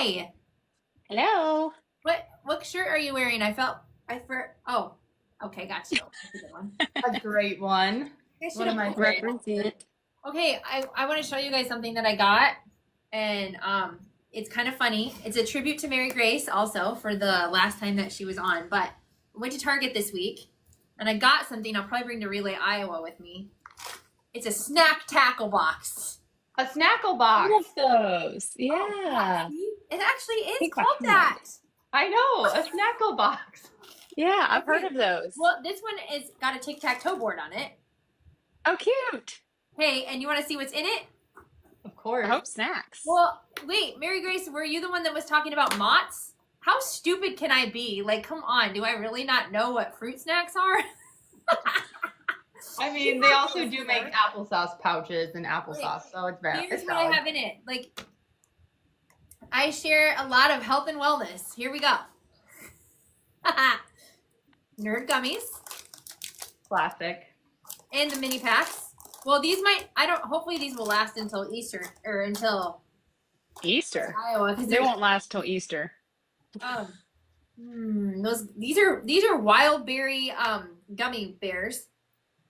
Hi. Hello. What shirt are you wearing? Oh, okay, got you. That's a good one. A great one. I should One of have my pulled it. favorites. Represent. Okay, I want to show you guys something that I got, and it's kind of funny. It's a tribute to Mary Grace, also for the last time that she was on. But I went to Target this week, and I got something. I'll probably bring to Relay Iowa with me. It's a snack tackle box. A snackle I box. love those. Oh, Yeah. see? It actually is Think called behind. that. I know, a snackle box. Yeah, I've heard of those. Well, this one is got a tic-tac-toe board on it. Oh, cute. Hey, and you want to see what's in it? Of I course. hope snacks. Well, wait, Mary Grace, were you the one that was talking about Mott's? How stupid can I be? Like, come on, do I really not know what fruit snacks are? I mean, they also do make applesauce pouches and applesauce, so it's bad. Here's It's what I valid. have in it. Like, I share a lot of health and wellness. Here we go. Nerd gummies Classic. and the mini packs. Well, hopefully these will last until Easter or until Easter. Iowa. They won't last till Easter. These are wild berry gummy bears.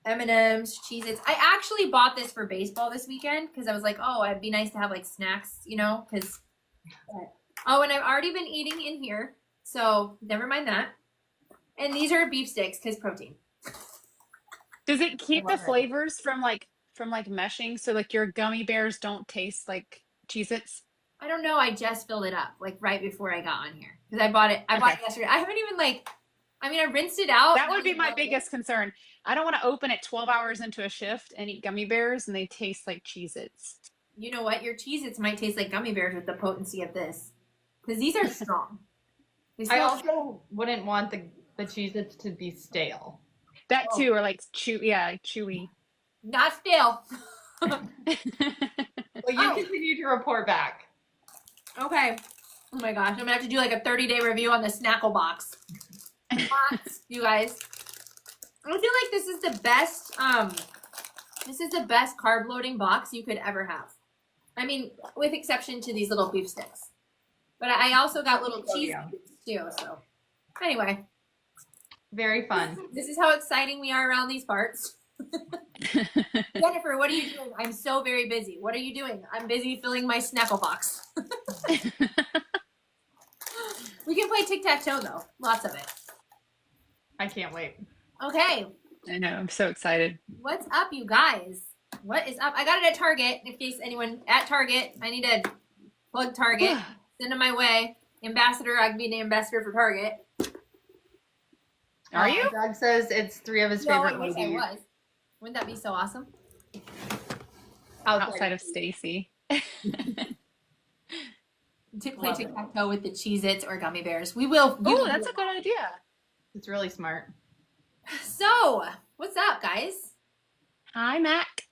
M&M's, Cheez-Its. I actually bought this for baseball this weekend because I was like, oh, it'd be nice to have like snacks, because and I've already been eating in here, so never mind that. And these are beef sticks because protein. Does it keep I the love it. flavors from meshing so like your gummy bears don't taste like Cheez-Its? I don't know. I just filled it up like right before I got on here because I bought it Okay. yesterday. I haven't even I rinsed it out. That would be my biggest concern. I don't want to open it 12 hours into a shift and eat gummy bears and they taste like Cheez-Its. You know what? Your Cheez-Its might taste like gummy bears with the potency of this because these are strong. I also wouldn't want the Cheez-Its to be stale. That too, or like chewy. Not stale. Well, you continue to report back. Okay. Oh my gosh, I'm gonna have to do like a 30-day review on the Snackle box. You guys, I feel like this is the best. This is the best carb loading box you could ever have. I mean, with exception to these little beef sticks. But I also got little cheese yeah. too. So anyway, Very fun. this is how exciting we are around these parts. Jennifer, what are you doing? I'm so very busy. What are you doing? I'm busy filling my Snackle box. We can play tic-tac-toe though. Lots of it. I can't wait. Okay. I know, I'm so excited. What's up, you guys? What is up? I got it at Target. In case anyone at Target, I need to plug Target. Send them my way. Ambassador, I can be an ambassador for Target. Are you? Doug says it's 3 of his No, I favorite wish I movies. was. Wouldn't that be so awesome? Outside of Stacy. To play tic-tac-toe with the Cheez-Its or gummy bears. We will. Oh, that's a good idea. It's really smart. So, what's up, guys? Hi, Mac.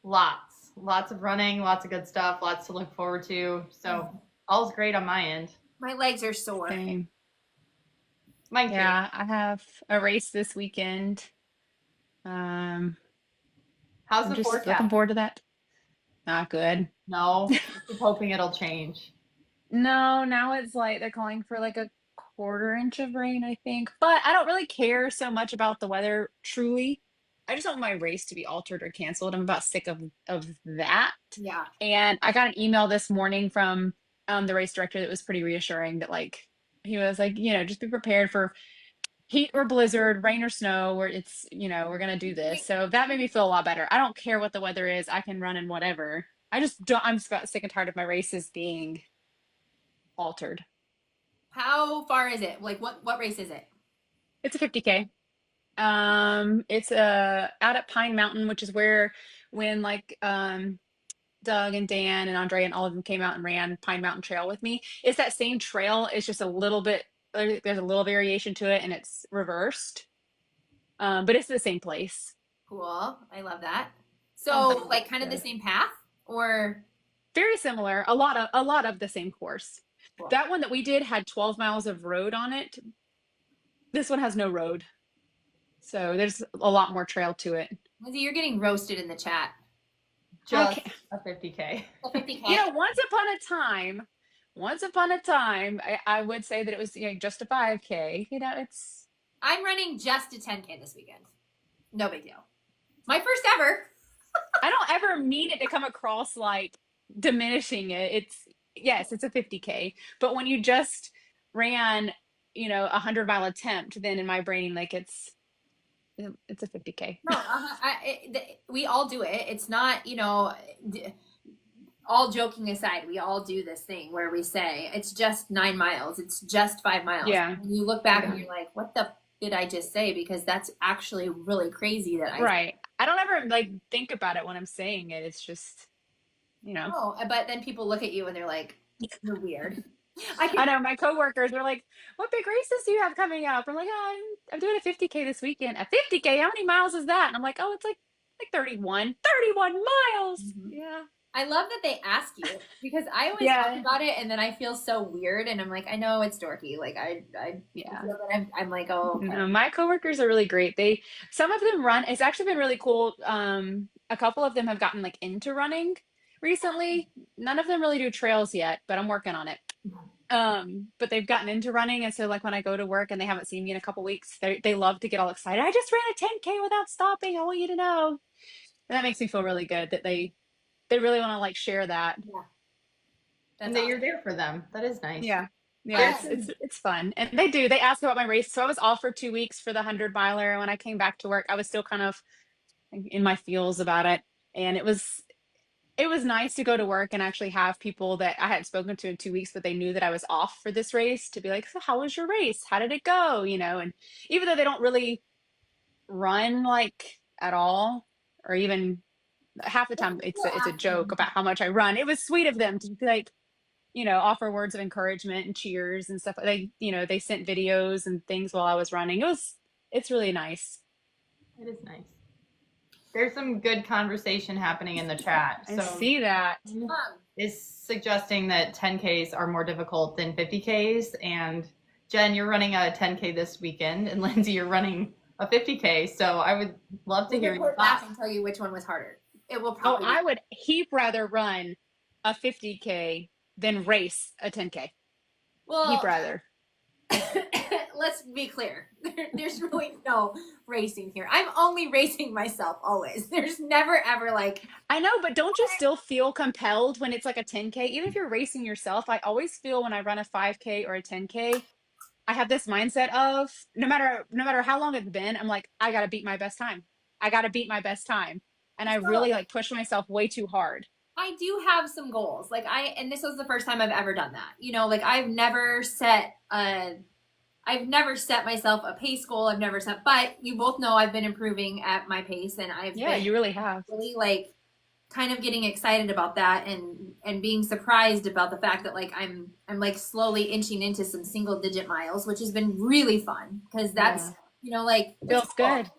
Lots of running, lots of good stuff, lots to look forward to. So all's great on my end. My legs are sore. Same. Mine too. Yeah, I have a race this weekend. How's I'm the just forecast? looking forward to that. Not good. No, just hoping it'll change. No, now it's like they're calling for like a quarter inch of rain, I think. But I don't really care so much about the weather, truly. I just want my race to be altered or canceled. I'm about sick of that. Yeah. And I got an email this morning from the race director that was pretty reassuring that like he was like, just be prepared for heat or blizzard, rain or snow, where it's, we're gonna do this. So that made me feel a lot better. I don't care what the weather is. I can run in whatever. I'm just about sick and tired of my races being altered. How far is it? Like, what race is it? It's a 50K. It's out at Pine Mountain, which is where when like Doug and Dan and Andre and all of them came out and ran Pine Mountain Trail with me. It's that same trail. It's just a little bit, there's a little variation to it and it's reversed. But it's the same place. Cool. I love that. So, like, kind of the same path, or Very similar. A lot of the same course. Cool. That one that we did had 12 miles of road on it. This one has no road. So there's a lot more trail to it. Lindsay, you're getting roasted in the chat. Just Okay. a 50K. A 50K. Once upon a time, once upon a time, I would say that it was, you know, just a 5K. You know, it's I'm running just a 10K this weekend. No big deal. My first ever. I don't ever mean it to come across like diminishing it. It's yes, it's a 50K, but when you just ran, you know, 100-mile attempt, then in my brain, like it's a 50K. No, we all do it. It's not, all joking aside, we all do this thing where we say it's just 9 miles, it's just 5 miles. Yeah. And you look back Yeah. and you're like, what the did I just say? Because that's actually really crazy that I Right. I don't ever like think about it when I'm saying it. It's just, you know. know. But then people look at you and they're like, you're weird. I know my coworkers are like, "What big races do you have coming up?" I'm like, I'm doing a 50K this weekend." A 50K? How many miles is that? And I'm like, "Oh, it's like 31 miles." Mhm. Yeah. I love that they ask you because I always Yeah. talk about it and then I feel so weird and I'm like, I know it's dorky. Like I Yeah. feel that I'm like, oh, okay. No, my coworkers are really great. Some of them run. It's actually been really cool. A couple of them have gotten like into running recently. None of them really do trails yet, but I'm working on it. But they've gotten into running, and so like when I go to work and they haven't seen me in a couple weeks, they love to get all excited. I just ran a 10K without stopping. I want you to know. And that makes me feel really good that they really want to like share that. Yeah. And That's that awesome. you're there for them. That is nice. Yeah. Yeah, Yes. it's fun. And they do. They ask about my race. So I was off for 2 weeks for the 100-miler. And when I came back to work, I was still kind of in my feels about it. And it was nice to go to work and actually have people that I hadn't spoken to in 2 weeks, but they knew that I was off for this race to be like, so how was your race? How did it go? You know, and even though they don't really run like at all, or even half the time it's a joke about how much I run. It was sweet of them to be like, you know, offer words of encouragement and cheers and stuff. They sent videos and things while I was running. It's really nice. It is nice. There's some good conversation happening in the chat. I So see that. is suggesting that 10Ks are more difficult than 50Ks. And Jen, you're running a 10K this weekend, and Lindsay, you're running a 50K. So I would love to We hear can your report back thoughts. and tell you which one was harder. It will Oh, probably. I would heap rather run a 50K than race a 10K. Well, Heap rather. let's be clear. There's really no racing here. I'm only racing myself always. There's never ever like. I know, but don't you still feel compelled when it's like a 10K? Even if you're racing yourself, I always feel when I run a 5K or a 10K, I have this mindset of no matter how long it's been, I'm like, I gotta beat my best time. I gotta beat my best time. And I really like push myself way too hard. I do have some goals. And this was the first time I've ever done that. Like I've never set myself a pace goal. But you both know I've been improving at my pace and You really have. really like kind of getting excited about that and being surprised about the fact that like I'm like slowly inching into some single digit miles, which has been really fun because that's, like Feels good.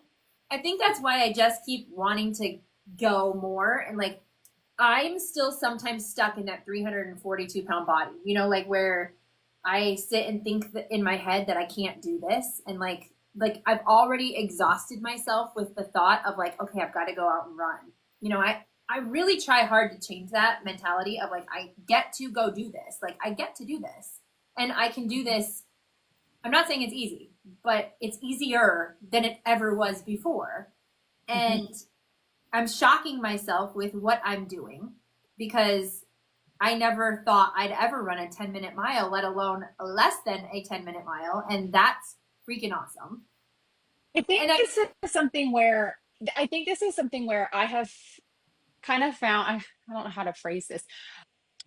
I think that's why I just keep wanting to go more. And like, I'm still sometimes stuck in that 342-pound body, like where I sit and think that in my head that I can't do this. And like I've already exhausted myself with the thought of like, okay, I've got to go out and run. I really try hard to change that mentality of like, I get to go do this. Like I get to do this and I can do this. I'm not saying it's easy, but it's easier than it ever was before. And I'm shocking myself with what I'm doing because I never thought I'd ever run a 10-minute mile, let alone less than a 10-minute mile. And that's freaking awesome. I think this is something where I have kind of found, I don't know how to phrase this,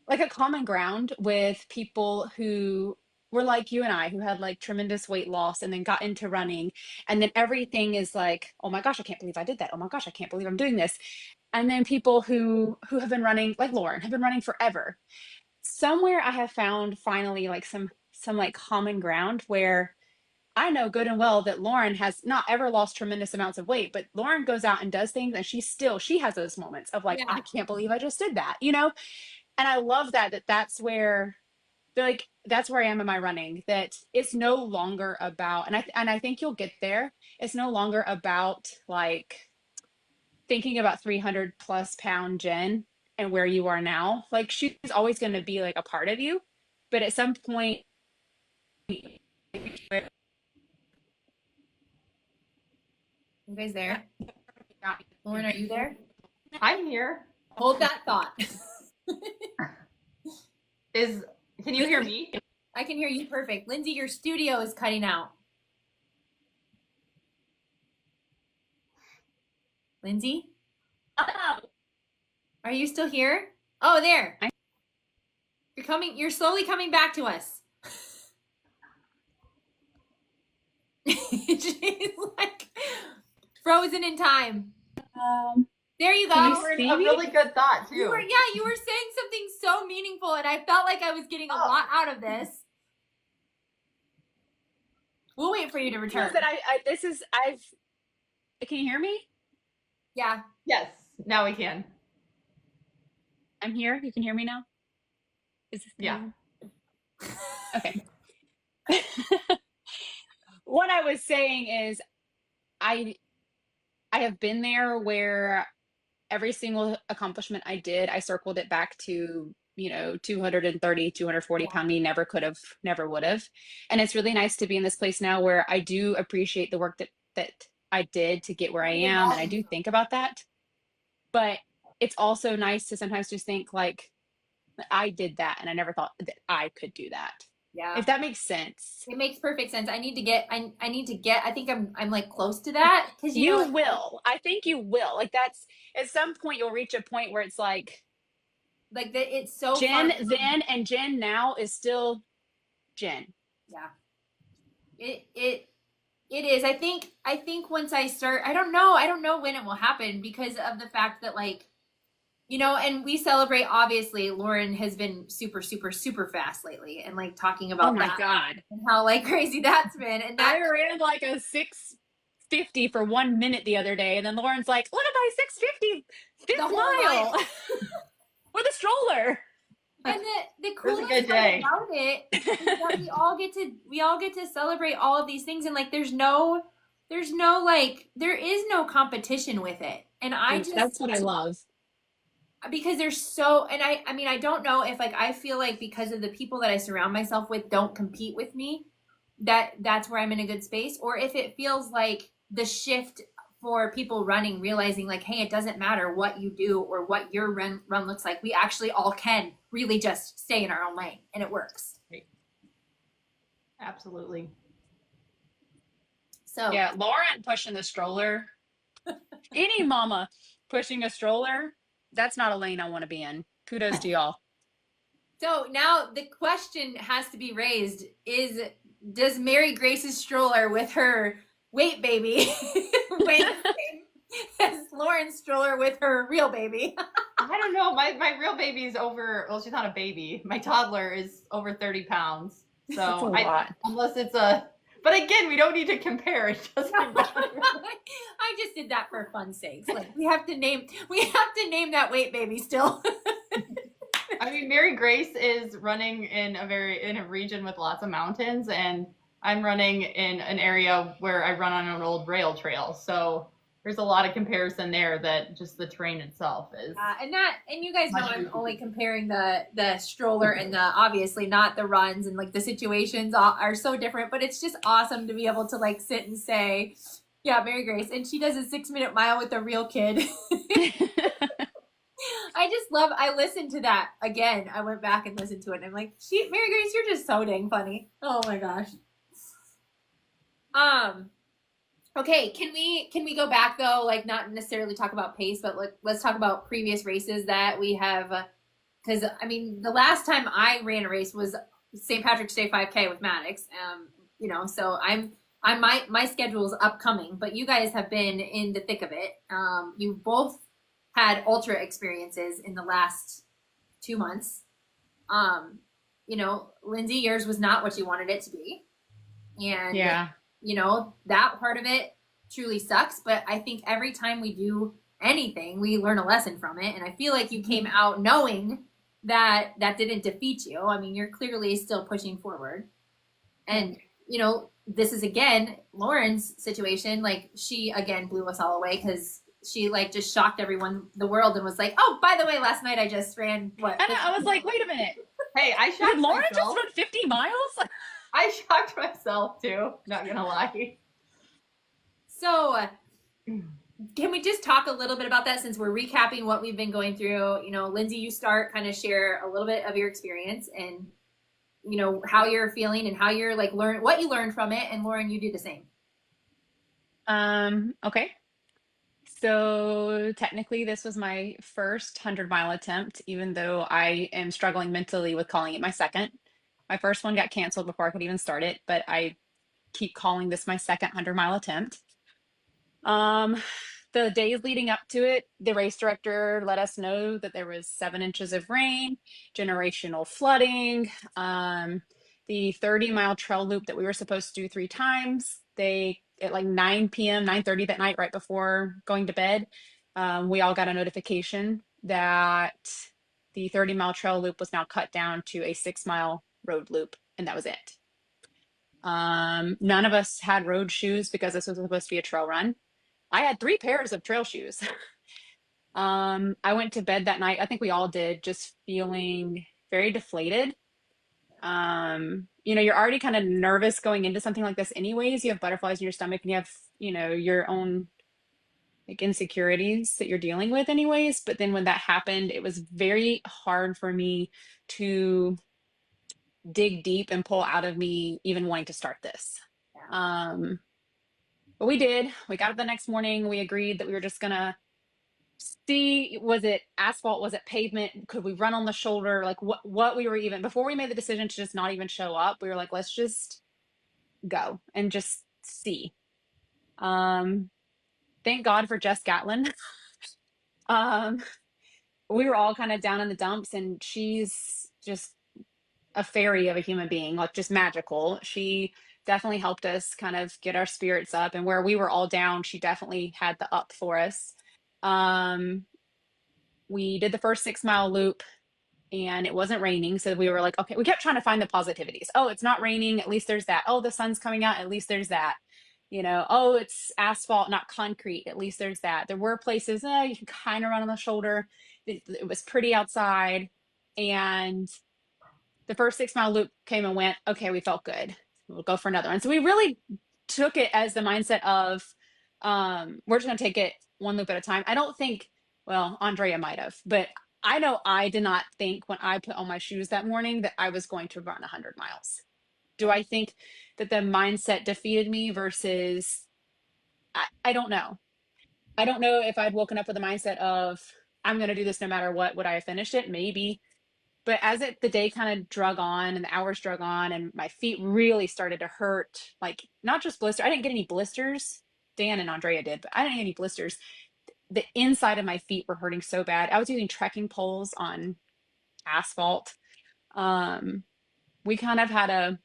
like a common ground with people who were like you and I, who had like tremendous weight loss and then got into running. And then everything is like, oh my gosh, I can't believe I did that. Oh my gosh, I can't believe I'm doing this. And then people who have been running, like Lauren, have been running forever. Somewhere I have found finally like some like common ground where I know good and well that Lauren has not ever lost tremendous amounts of weight, but Lauren goes out and does things and she has those moments of like, I can't believe I just did that, And I love that's where that's where I am in my running, that it's no longer about, and I think you'll get there. It's no longer about like thinking about 300 plus pound Jen and where you are now. Like she's always going to be like a part of you but at some point, You guys there? Lauren, are you there? I'm here. Hold that thought. Can you hear me? I can hear you perfect. Lindsay, your studio is cutting out. Lindsay? Are you still here? Oh, there. You're slowly coming back to us. She's like frozen in time. There you go. Can you You were see a me? really good thought too. You were saying something so meaningful, and I felt like I was getting a lot out of this. We'll wait for you to return. That can you hear me? Yeah. Yes, now we can. I'm here. You can hear me now? Is this Yeah. Okay. What I was saying is I have been there where every single accomplishment I did, I circled it back to, 230, 240 pound me, never would have. And it's really nice to be in this place now where I do appreciate the work that I did to get where I am. And I do think about that. But it's also nice to sometimes just think like, I did that and I never thought that I could do that. Yeah. If that makes sense. It makes perfect sense. I think I'm like close to that. Cause you will. I think you will. Like that's at some point you'll reach a point where it's like it's so Jen fun. then and Jen now is still Jen. Yeah. It is. I think once I start, I don't know when it will happen because of the fact that and we celebrate, obviously Lauren has been super, super, super fast lately and like talking about that God. and how like crazy that's been. And that I ran like a 650 for 1 minute the other day. And then Lauren's like, look at my 650 fifth mile with a stroller. And the coolest good part day. about it is that we all get to celebrate all of these things, and like there is no competition with it. And that's what I love. Because there's so, and I mean I don't know if like I feel like because of the people that I surround myself with don't compete with me, that's where I'm in a good space, or if it feels like the shift for people running, realizing like, hey, it doesn't matter what you do or what your run looks like. We actually all can really just stay in our own lane and it works. Right. Absolutely. So yeah, Lauren pushing the stroller. Any mama pushing a stroller, that's not a lane I want to be in. Kudos to y'all. So now the question has to be raised does Mary Grace's stroller with her weight baby weigh the same as Lauren's stroller with her real baby? I don't know. My real baby's she's not a baby. My toddler is over 30 pounds. So That's a lot. Unless it's but again, we don't need to compare. It doesn't matter. I just did that for fun's sakes. Like we have to name that weight baby still. I mean, Mary Grace is running in a region with lots of mountains, and I'm running in an area where I run on an old rail trail. So there's a lot of comparison there that just the terrain itself is. And you guys know I'm only comparing the stroller and the obviously not the runs, and like the situations are so different, but it's just awesome to be able to like sit and say, yeah, Mary Grace, and she does a 6-minute mile with a real kid. I listened to that again. I went back and listened to it and I'm like, Mary Grace, you're just so dang funny. Oh my gosh. Okay, can we go back though, like not necessarily talk about pace, but let's talk about previous races that we have, because I mean the last time I ran a race was St. Patrick's Day 5K with Maddox, so my schedule's upcoming, but you guys have been in the thick of it. You both had ultra experiences in the last 2 months. Lindsay, yours was not what you wanted it to be, and yeah. That part of it truly sucks, but I think every time we do anything, we learn a lesson from it. And I feel like you came out knowing that didn't defeat you. I mean, you're clearly still pushing forward. And, this is again, Lauren's situation. Like she again blew us all away because she like just shocked the world and was like, oh, by the way, last night I just ran what? I was like, wait a minute. Hey, Hey, I Did shocked Lauren just myself. run 50 miles? I shocked myself too. Not gonna lie. So, can we just talk a little bit about that since we're recapping what we've been going through? You know, Lindsay, you start, kind of share a little bit of your experience and, you know, how you're feeling and how you're like what you learned from it. And Lauren, you do the same. Okay. So technically this was my first 100-mile attempt, even though I am struggling mentally with calling it my second. My first one got canceled before I could even start it, but I keep calling this my second 100-mile attempt. The days leading up to it, the race director let us know that there was 7 inches of rain, generational flooding. The 30-mile trail loop that we were supposed to do 3 times, they at like 9 p.m., 9:30 that night, right before going to bed, we all got a notification that the 30-mile trail loop was now cut down to a 6-mile road loop, and that was it. None of us had road shoes because this was supposed to be a trail run. I had 3 pairs of trail shoes. I went to bed that night, I think we all did, just feeling very deflated. You know, you're already kind of nervous going into something like this anyways. You have butterflies in your stomach and you have, you know, your own like insecurities that you're dealing with anyways. But then when that happened, it was very hard for me to dig deep and pull out of me even wanting to start this. But we did. We got up the next morning. We agreed that we were just gonna see, was it asphalt, was it pavement, could we run on the shoulder, like what we were, even before we made the decision to just not even show up, we were like, let's just go and just see. Thank God for Jess Gatlin. We were all kind of down in the dumps, and she's just a fairy of a human being, like just magical. She definitely helped us kind of get our spirits up, and where we were all down, she definitely had the up for us. We did the first 6-mile loop and it wasn't raining. So we were like, okay, we kept trying to find the positivities. Oh, it's not raining. At least there's that. Oh, the sun's coming out. At least there's that. You know, oh, it's asphalt, not concrete. At least there's that. There were places, you can kind of run on the shoulder. It was pretty outside. And the first 6-mile loop came and went. Okay, we felt good. We'll go for another one. So we really took it as the mindset of, we're just going to take it one loop at a time. I don't think, well, Andrea might have, but I know I did not think when I put on my shoes that morning that I was going to run 100 miles. Do I think that the mindset defeated me versus, I don't know. I don't know if I'd woken up with the mindset of, I'm going to do this no matter what, would I have finished it? Maybe. But as the day kind of drug on and the hours drug on and my feet really started to hurt, like not just blisters. I didn't get any blisters. Dan and Andrea did, but I didn't get any blisters. The inside of my feet were hurting so bad. I was using trekking poles on asphalt. We kind of had a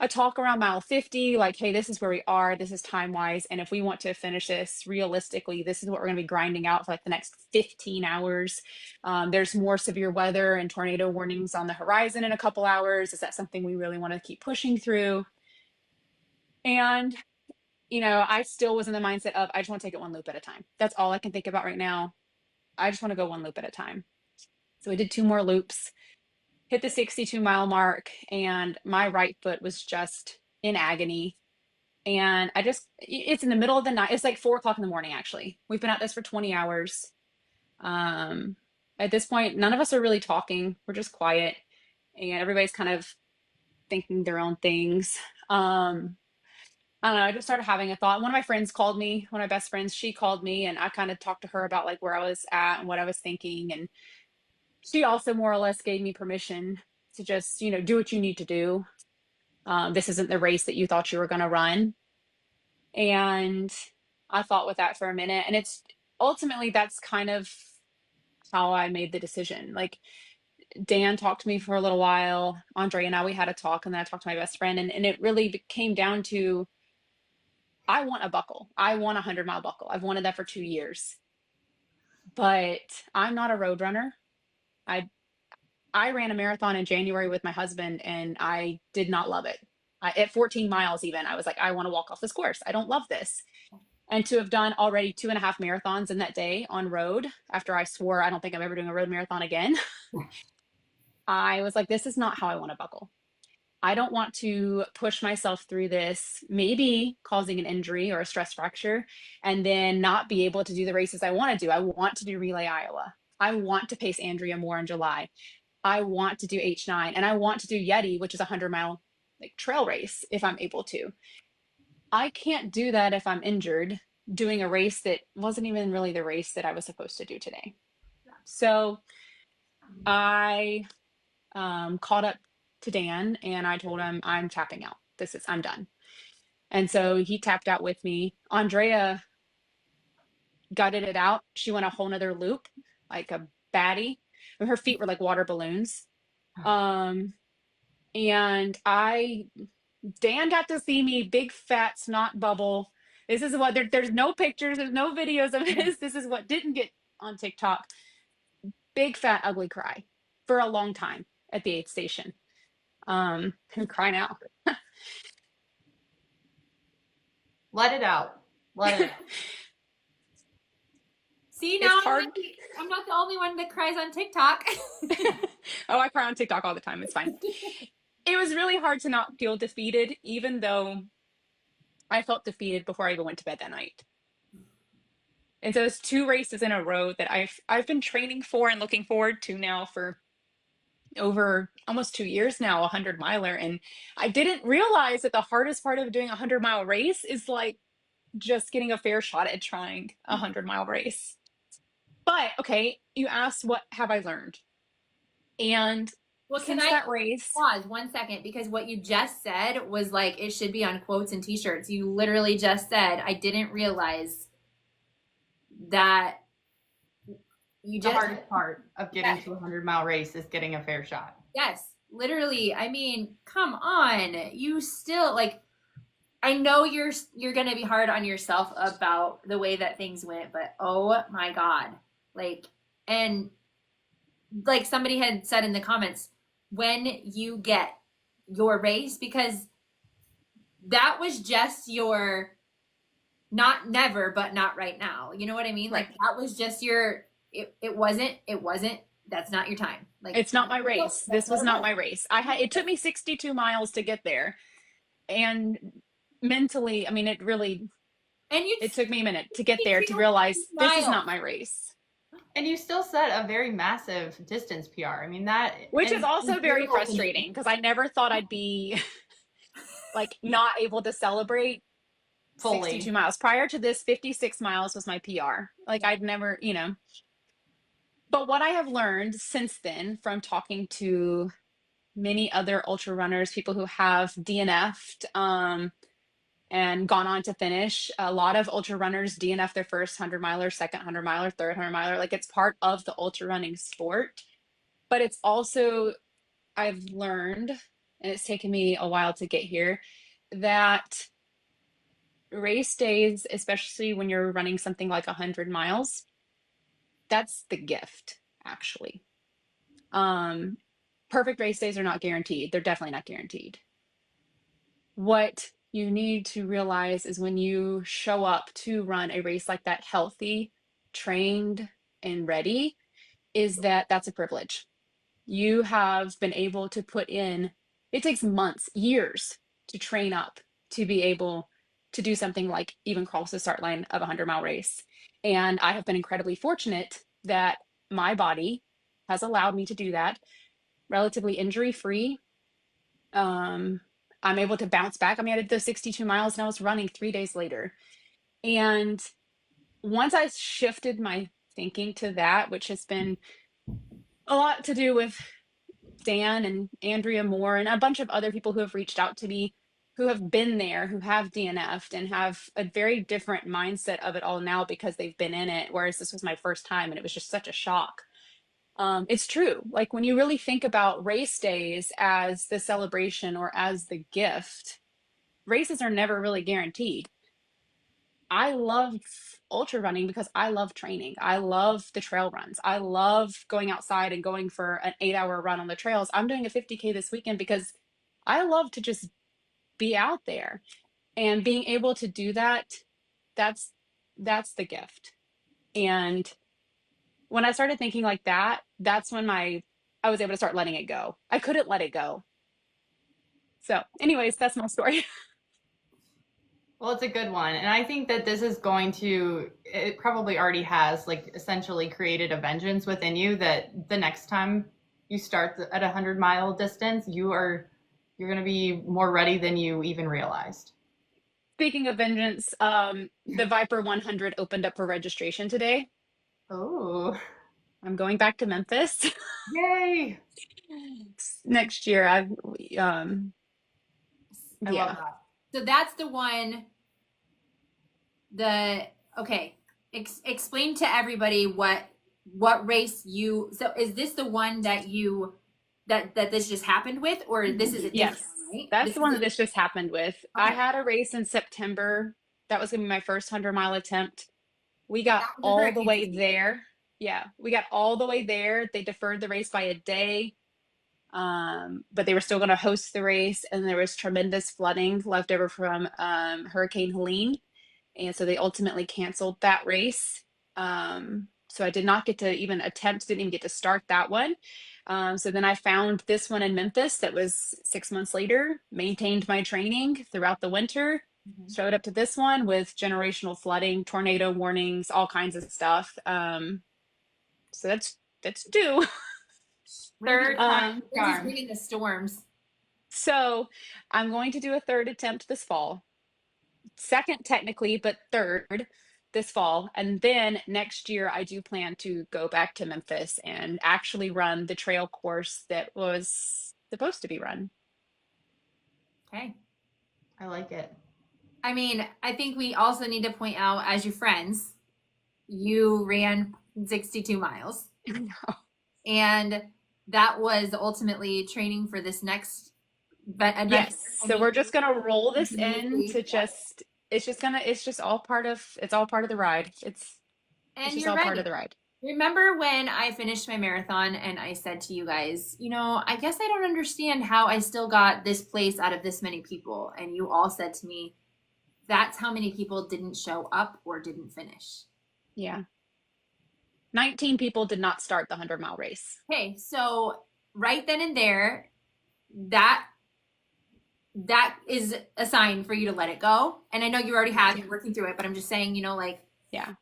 talk around mile 50, like, hey, this is where we are, this is time wise, and if we want to finish this realistically, this is what we're going to be grinding out for like the next 15 hours. There's more severe weather and tornado warnings on the horizon in a couple hours. Is that something we really want to keep pushing through? And you know, I still was in the mindset of, I just want to take it one loop at a time. That's all I can think about right now. I just want to go one loop at a time. So we did 2 more loops, hit the 62-mile mark, and my right foot was just in agony. And it's in the middle of the night. It's like 4 o'clock in the morning, actually. We've been at this for 20 hours. At this point, none of us are really talking. We're just quiet and everybody's kind of thinking their own things. I don't know. I just started having a thought. One of my friends called me, one of my best friends, she called me and I kind of talked to her about like where I was at and what I was thinking. And she also more or less gave me permission to just, you know, do what you need to do. This isn't the race that you thought you were going to run. And I thought with that for a minute. And it's ultimately, that's kind of how I made the decision. Like Dan talked to me for a little while. Andre and I, we had a talk, and then I talked to my best friend. And it really came down to, I want a buckle. I want a 100-mile buckle. I've wanted that for 2 years. But I'm not a road runner. I ran a marathon in January with my husband and I did not love it. At 14 miles even, I was like, I want to walk off this course. I don't love this. And to have done already 2.5 marathons in that day on road, after I swore I don't think I'm ever doing a road marathon again. I was like, this is not how I want to buckle. I don't want to push myself through this, maybe causing an injury or a stress fracture, and then not be able to do the races I want to do. I want to do Relay Iowa. I want to pace Andrea Moore in July. I want to do H9, and I want to do Yeti, which is a 100-mile like trail race if I'm able to. I can't do that if I'm injured doing a race that wasn't even really the race that I was supposed to do today. So I called up to Dan and I told him I'm tapping out. I'm done. And so he tapped out with me. Andrea gutted it out. She went a whole nother loop, like a baddie. Her feet were like water balloons. And Dan got to see me big fat snot bubble. This is what there's no pictures, there's no videos of this. This is what didn't get on TikTok. Big fat ugly cry for a long time at the aid station. I'm crying out. Let it out. Let it out. See, now It's hard. I'm not the only one that cries on TikTok. Oh, I cry on TikTok all the time. It's fine. It was really hard to not feel defeated, even though I felt defeated before I even went to bed that night. And so it's 2 races in a row that I've been training for and looking forward to now for over almost 2 years now, a 100-miler. And I didn't realize that the hardest part of doing a 100-mile race is like just getting a fair shot at trying a 100-mile race. But okay, you asked what have I learned? And Well, since that race, pause 1 second, because what you just said was like it should be on quotes and t-shirts. You literally just said, I didn't realize that The hardest part of getting to a 100-mile race is getting a fair shot. Yes, literally. I mean, come on. You still like I know you're going to be hard on yourself about the way that things went, but oh my God. Like, and like somebody had said in the comments, when you get your race, because that was just your not never, but not right now. You know what I mean? Like that was just your it wasn't that's not your time. Like it's not my race. This was not my race. It took me 62 miles to get there. And mentally, I mean, it took me a minute to get there to realize this is not my race. And you still set a very massive distance PR. I mean, which is also very frustrating because I never thought I'd be like not able to celebrate fully 62 miles. Prior to this, 56 miles was my PR. Like I'd never, but what I have learned since then from talking to many other ultra runners, people who have DNF'd and gone on to finish, a lot of ultra runners DNF their first 100-miler, second 100-miler, third 100-miler. Like it's part of the ultra running sport. But it's also, I've learned, and it's taken me a while to get here, that race days, especially when you're running something like 100 miles, that's the gift, actually. Perfect race days are not guaranteed. They're definitely not guaranteed. What you need to realize is when you show up to run a race like that, healthy, trained, and ready, is that that's a privilege. You have been able to put in, it takes months, years to train up to be able to do something like even cross the start line of a 100-mile race. And I have been incredibly fortunate that my body has allowed me to do that relatively injury-free. I'm able to bounce back. I mean, I did those 62 miles and I was running 3 days later. And once I shifted my thinking to that, which has been a lot to do with Dan and Andrea Moore and a bunch of other people who have reached out to me, who have been there, who have DNF'd and have a very different mindset of it all now because they've been in it, whereas this was my first time and it was just such a shock. It's true. Like when you really think about race days as the celebration or as the gift, races are never really guaranteed. I love ultra running because I love training. I love the trail runs. I love going outside and going for an 8-hour run on the trails. I'm doing a 50K this weekend because I love to just be out there, and being able to do that, that's the gift. And when I started thinking like that, that's when I I was able to start letting it go. I couldn't let it go. So, anyways, that's my story. Well, it's a good one. And I think that this is going to, it probably already has like essentially created a vengeance within you that the next time you start at a 100-mile distance, you're going to be more ready than you even realized. Speaking of vengeance, the Viper 100 opened up for registration today. Oh, I'm going back to Memphis yay. next year. I love Yeah. that. So that's the one. Okay. Explain to everybody what race you. So is this the one that you that this just happened with, or this is a different Yes. one, right? That's This the is one that this just happened with. I okay. had a race in September. That was going to be my first 100-mile attempt. We And got that was a all the hurricane way season. there. Yeah, we got all the way there. They deferred the race by a day. But they were still going to host the race, and there was tremendous flooding left over from Hurricane Helene, and so they ultimately canceled that race. So I did not get to even attempt, didn't even get to start that one. So then I found this one in Memphis that was 6 months later, maintained my training throughout the winter, Mhm. showed up to this one with generational flooding, tornado warnings, all kinds of stuff. So that's due. Third time Lindsay's charm. bringing the storms. So I'm going to do a third attempt this fall. Second, technically, but third this fall. And then next year, I do plan to go back to Memphis and actually run the trail course that was supposed to be run. Okay. I like it. I mean, I think we also need to point out, as your friends, you ran 62 miles, and that was ultimately training for this next adventure. Yes. I So mean, we're just gonna roll this in continuously, to just it's just all part of the ride. It's and just you're all part of right. the ride. Remember when I finished my marathon and I said to you guys, I guess I don't understand how I still got this place out of this many people. And you all said to me, that's how many people didn't show up or didn't finish. Yeah. 19 people did not start the 100-mile race. Okay, so right then and there, that that is a sign for you to let it go. And I know you already have, you're working through it, but I'm just saying, Yeah.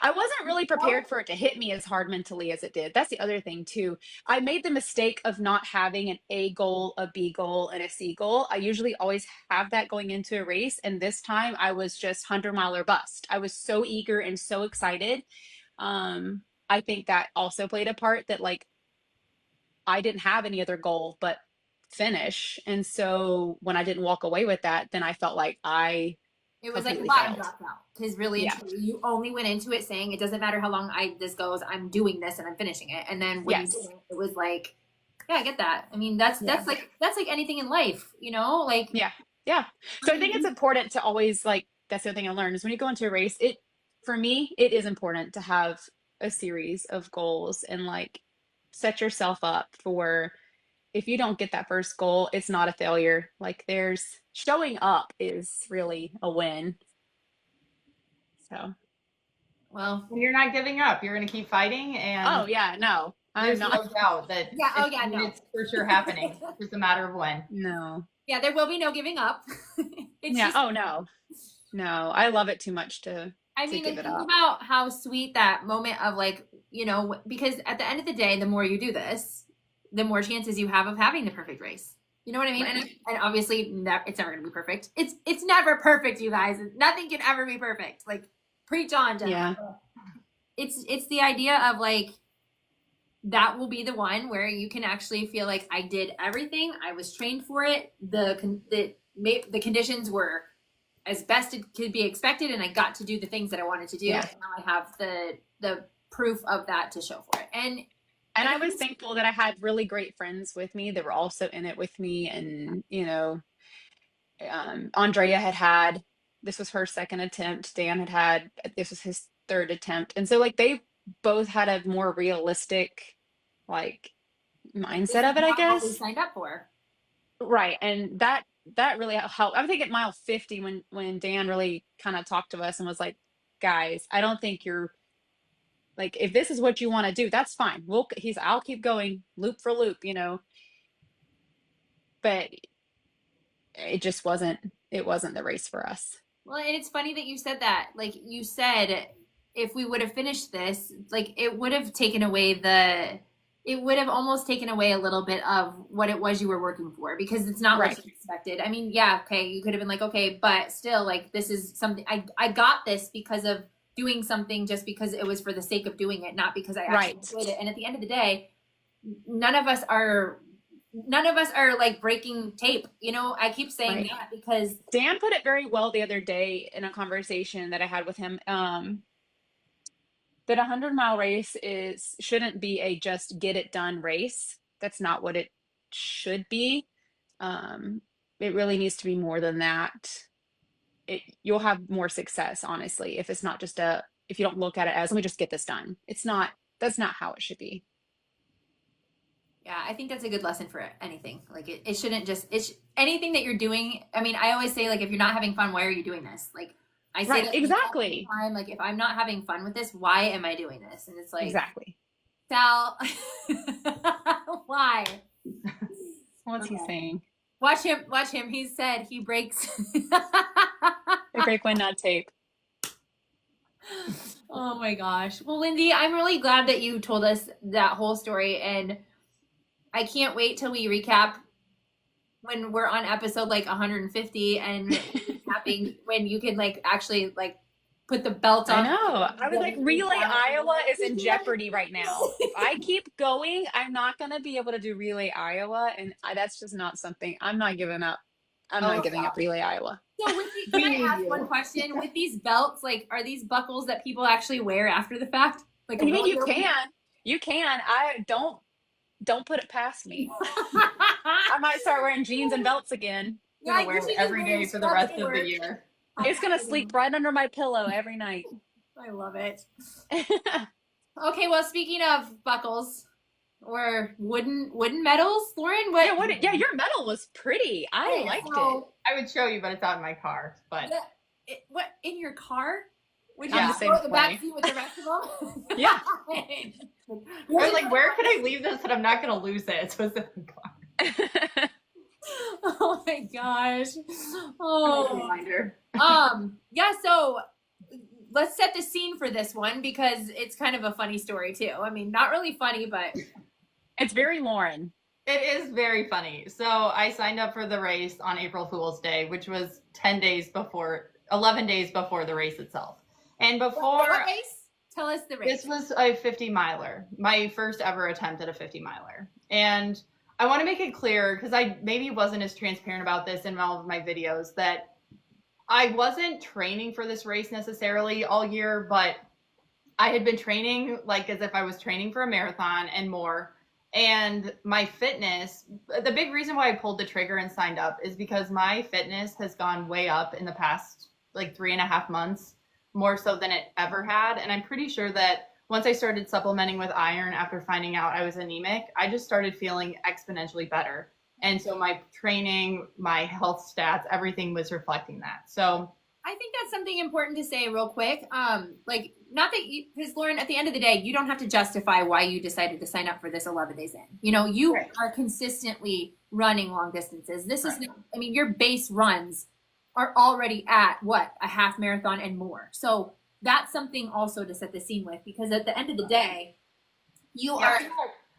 I wasn't really prepared for it to hit me as hard mentally as it did. That's the other thing too. I made the mistake of not having an A goal, a B goal, and a C goal. I usually always have that going into a race, and this time I was just 100-mile or bust. I was so eager and so excited. I think that also played a part that like I didn't have any other goal but finish. And so when I didn't walk away with that, then I felt like I it was like the completely bottom failed. dropped out. Because really and Yeah. truly, you only went into it saying it doesn't matter how long this goes, I'm doing this and I'm finishing it. And then when you Yes. didn't, it was like, yeah, I get that. I mean, that's Yeah. that's like anything in life, like Yeah. Yeah. So I think it's important to always like that's the other thing I learned is when you go into a race, it for me, it is important to have a series of goals and like set yourself up for if you don't get that first goal, it's not a failure. Like there's showing up is really a win. So, well, And you're not giving up. You're going to keep fighting, and oh yeah, no, I'm there's not. no doubt that yeah, oh yeah, no. it's for sure happening. It's just a matter of when. No. Yeah, there will be no giving up. It's Yeah. just Oh no. No, I love it too much to I mean, give and it think up. about how sweet that moment of like, because at the end of the day, the more you do this, the more chances you have of having the perfect race. You know what I mean? Right. And obviously, it's never going to be perfect. It's never perfect, you guys. Nothing can ever be perfect. Like, preach on, Jennifer. Yeah. It's the idea of like that will be the one where you can actually feel like I did everything. I was trained for it. The conditions were as best it could be expected, and I got to do the things that I wanted to do. Yeah. And now I have the proof of that to show for it. And I was thankful that I had really great friends with me that were also in it with me. And, Andrea had this was her second attempt. Dan had this was his third attempt. And so like they both had a more realistic like this mindset is of it, I not what we guess. signed up for. Right. And that really helped. I think at mile 50 when Dan really kind of talked to us and was like, guys, I don't think you're Like, if this is what you want to do, that's fine. I'll keep going loop for loop, you know, but it wasn't the race for us. Well, and it's funny that you said that. Like you said, if we would have finished this, like it would have taken away it would have almost taken away a little bit of what it was you were working for, because it's not Right. what you expected. I mean, yeah, okay, you could have been like, okay, but still, like, this is something I got this because of doing something, just because it was for the sake of doing it, not because I actually Right. enjoyed it. And at the end of the day, none of us are like breaking tape. You know, I keep saying Right. that because Dan put it very well the other day in a conversation that I had with him. That 100-mile race shouldn't be a just get it done race. That's not what it should be. It really needs to be more than that. You'll have more success, honestly, if it's not just if you don't look at it as, let me just get this done. That's not how it should be. yeah, I think that's a good lesson for anything. Like it shouldn't just anything that you're doing. I mean, I always say, like, if you're not having fun, why are you doing this? Like I say Right, that exactly. all the time. Like, if I'm not having fun with this, why am I doing this? And it's like, Exactly. Sal, why? What's he saying? Watch him. He said he breaks. They break when not tape. Oh my gosh. Well, Lindsay, I'm really glad that you told us that whole story, and I can't wait till we recap when we're on episode like 150 and recapping when you can like actually like put the belt on. I know. I was like, Relay Iowa is in jeopardy right now. If I keep going, I'm not going to be able to do Relay Iowa, and that's just not something. I'm not giving up. I'm not giving up Relay Iowa. So can I ask one question? With these belts, like, are these buckles that people actually wear after the fact? Like, I mean, you can. I don't put it past me. I might start wearing jeans and belts again. I'm gonna wear it every day for the rest of the year. It's gonna sleep right under my pillow every night. I love it. Okay, well, speaking of buckles or wooden medals, Lauren, Yeah, your medal was pretty. I liked it. I would show you, but it's out in my car. But what in your car? Would I'm you the same throw it in the way. back seat with the rest of them? Yeah. I was like, where could I leave this that I'm not gonna lose it? So it's in the car. Oh my gosh. Oh. Reminder. Yeah, so let's set the scene for this one, because it's kind of a funny story too. I mean, not really funny, but It's very Lauren. It is very funny. So I signed up for the race on April Fool's Day, which was 11 days before the race itself. And before what race? Tell us the race. This was a 50-miler, my first ever attempt at a 50-miler. And I want to make it clear, because I maybe wasn't as transparent about this in all of my videos, that I wasn't training for this race necessarily all year, but I had been training like as if I was training for a marathon and more. And my fitness, the big reason why I pulled the trigger and signed up is because my fitness has gone way up in the past like 3.5 months, more so than it ever had. And I'm pretty sure that once I started supplementing with iron after finding out I was anemic, I just started feeling exponentially better. And so my training, my health stats, everything was reflecting that. So I think that's something important to say real quick. Like, not that because Lauren, at the end of the day, you don't have to justify why you decided to sign up for this 11 days in. You know, you are consistently running long distances. This is, I mean, your base runs are already at what, a half marathon and more. So that's something also to set the scene with, because at the end of the day, you are.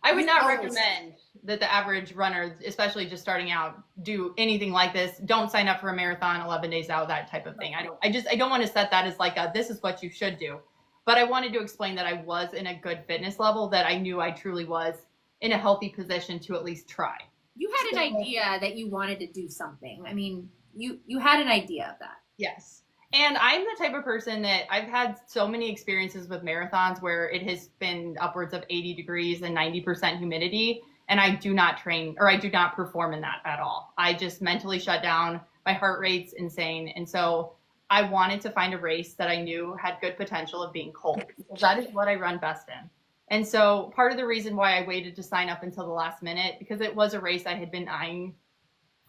I would not recommend that the average runner, especially just starting out, do anything like this. Don't sign up for a marathon 11 days out, that type of thing. I don't want to set that as like this is what you should do. But I wanted to explain that I was in a good fitness level, that I knew I truly was in a healthy position to at least try. You had an idea that you wanted to do something. I mean, you had an idea of that. Yes. And I'm the type of person that I've had so many experiences with marathons where it has been upwards of 80 degrees and 90% humidity. And I do not train, or I do not perform in that at all. I just mentally shut down. My heart rate's insane. And so I wanted to find a race that I knew had good potential of being cold, because that is what I run best in. And so part of the reason why I waited to sign up until the last minute, because it was a race I had been eyeing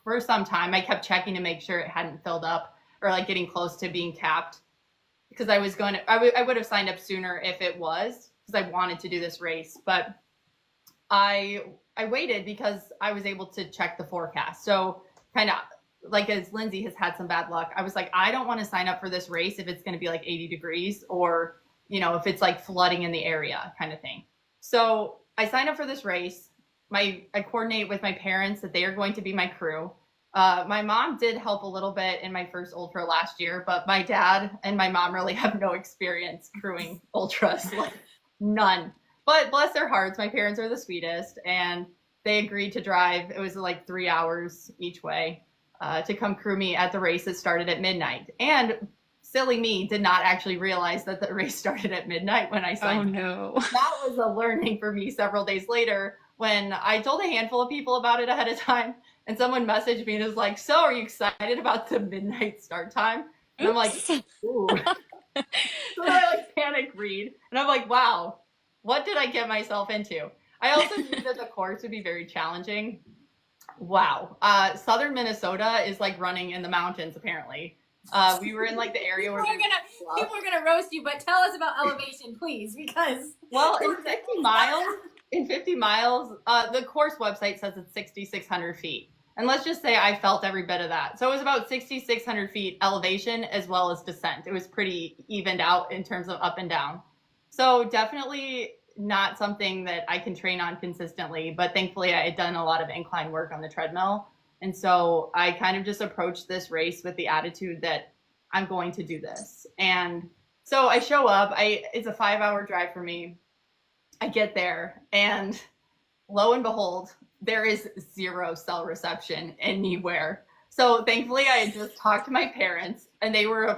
for some time. I kept checking to make sure it hadn't filled up or like getting close to being capped, because I was going to, I would have signed up sooner if it was. because I wanted to do this race. But I waited because I was able to check the forecast. So kind of like as Lindsay has had some bad luck, I was like, I don't want to sign up for this race if it's going to be like 80 degrees or, you know, if it's like flooding in the area kind of thing. So I signed up for this race. I coordinate with my parents that they are going to be my crew. My mom did help a little bit in my first ultra last year, but my dad and my mom really have no experience crewing ultras, like none. But bless their hearts, my parents are the sweetest, and they agreed to drive. It was like 3 hours each way to come crew me at the race that started at midnight. And silly me did not actually realize that the race started at midnight when I signed up. Oh no. That was a learning for me several days later when I told a handful of people about it ahead of time, and someone messaged me and was like, so are you excited about the midnight start time? And I'm like, ooh. So I like panic read, and I'm like, wow, what did I get myself into? I also knew that the course would be very challenging. Wow. Southern Minnesota is like running in the mountains, apparently. We were in like the area where people are gonna roast you, but tell us about elevation, please, because in 50 miles, the course website says it's 6,600 feet. And let's just say I felt every bit of that. So it was about 6,600 feet elevation as well as descent. It was pretty evened out in terms of up and down. So definitely not something that I can train on consistently, but thankfully I had done a lot of incline work on the treadmill. And so I kind of just approached this race with the attitude that I'm going to do this. And so I show up, it's a 5-hour drive for me. I get there and lo and behold, there is 0 cell reception anywhere. So thankfully I had just talked to my parents, and they were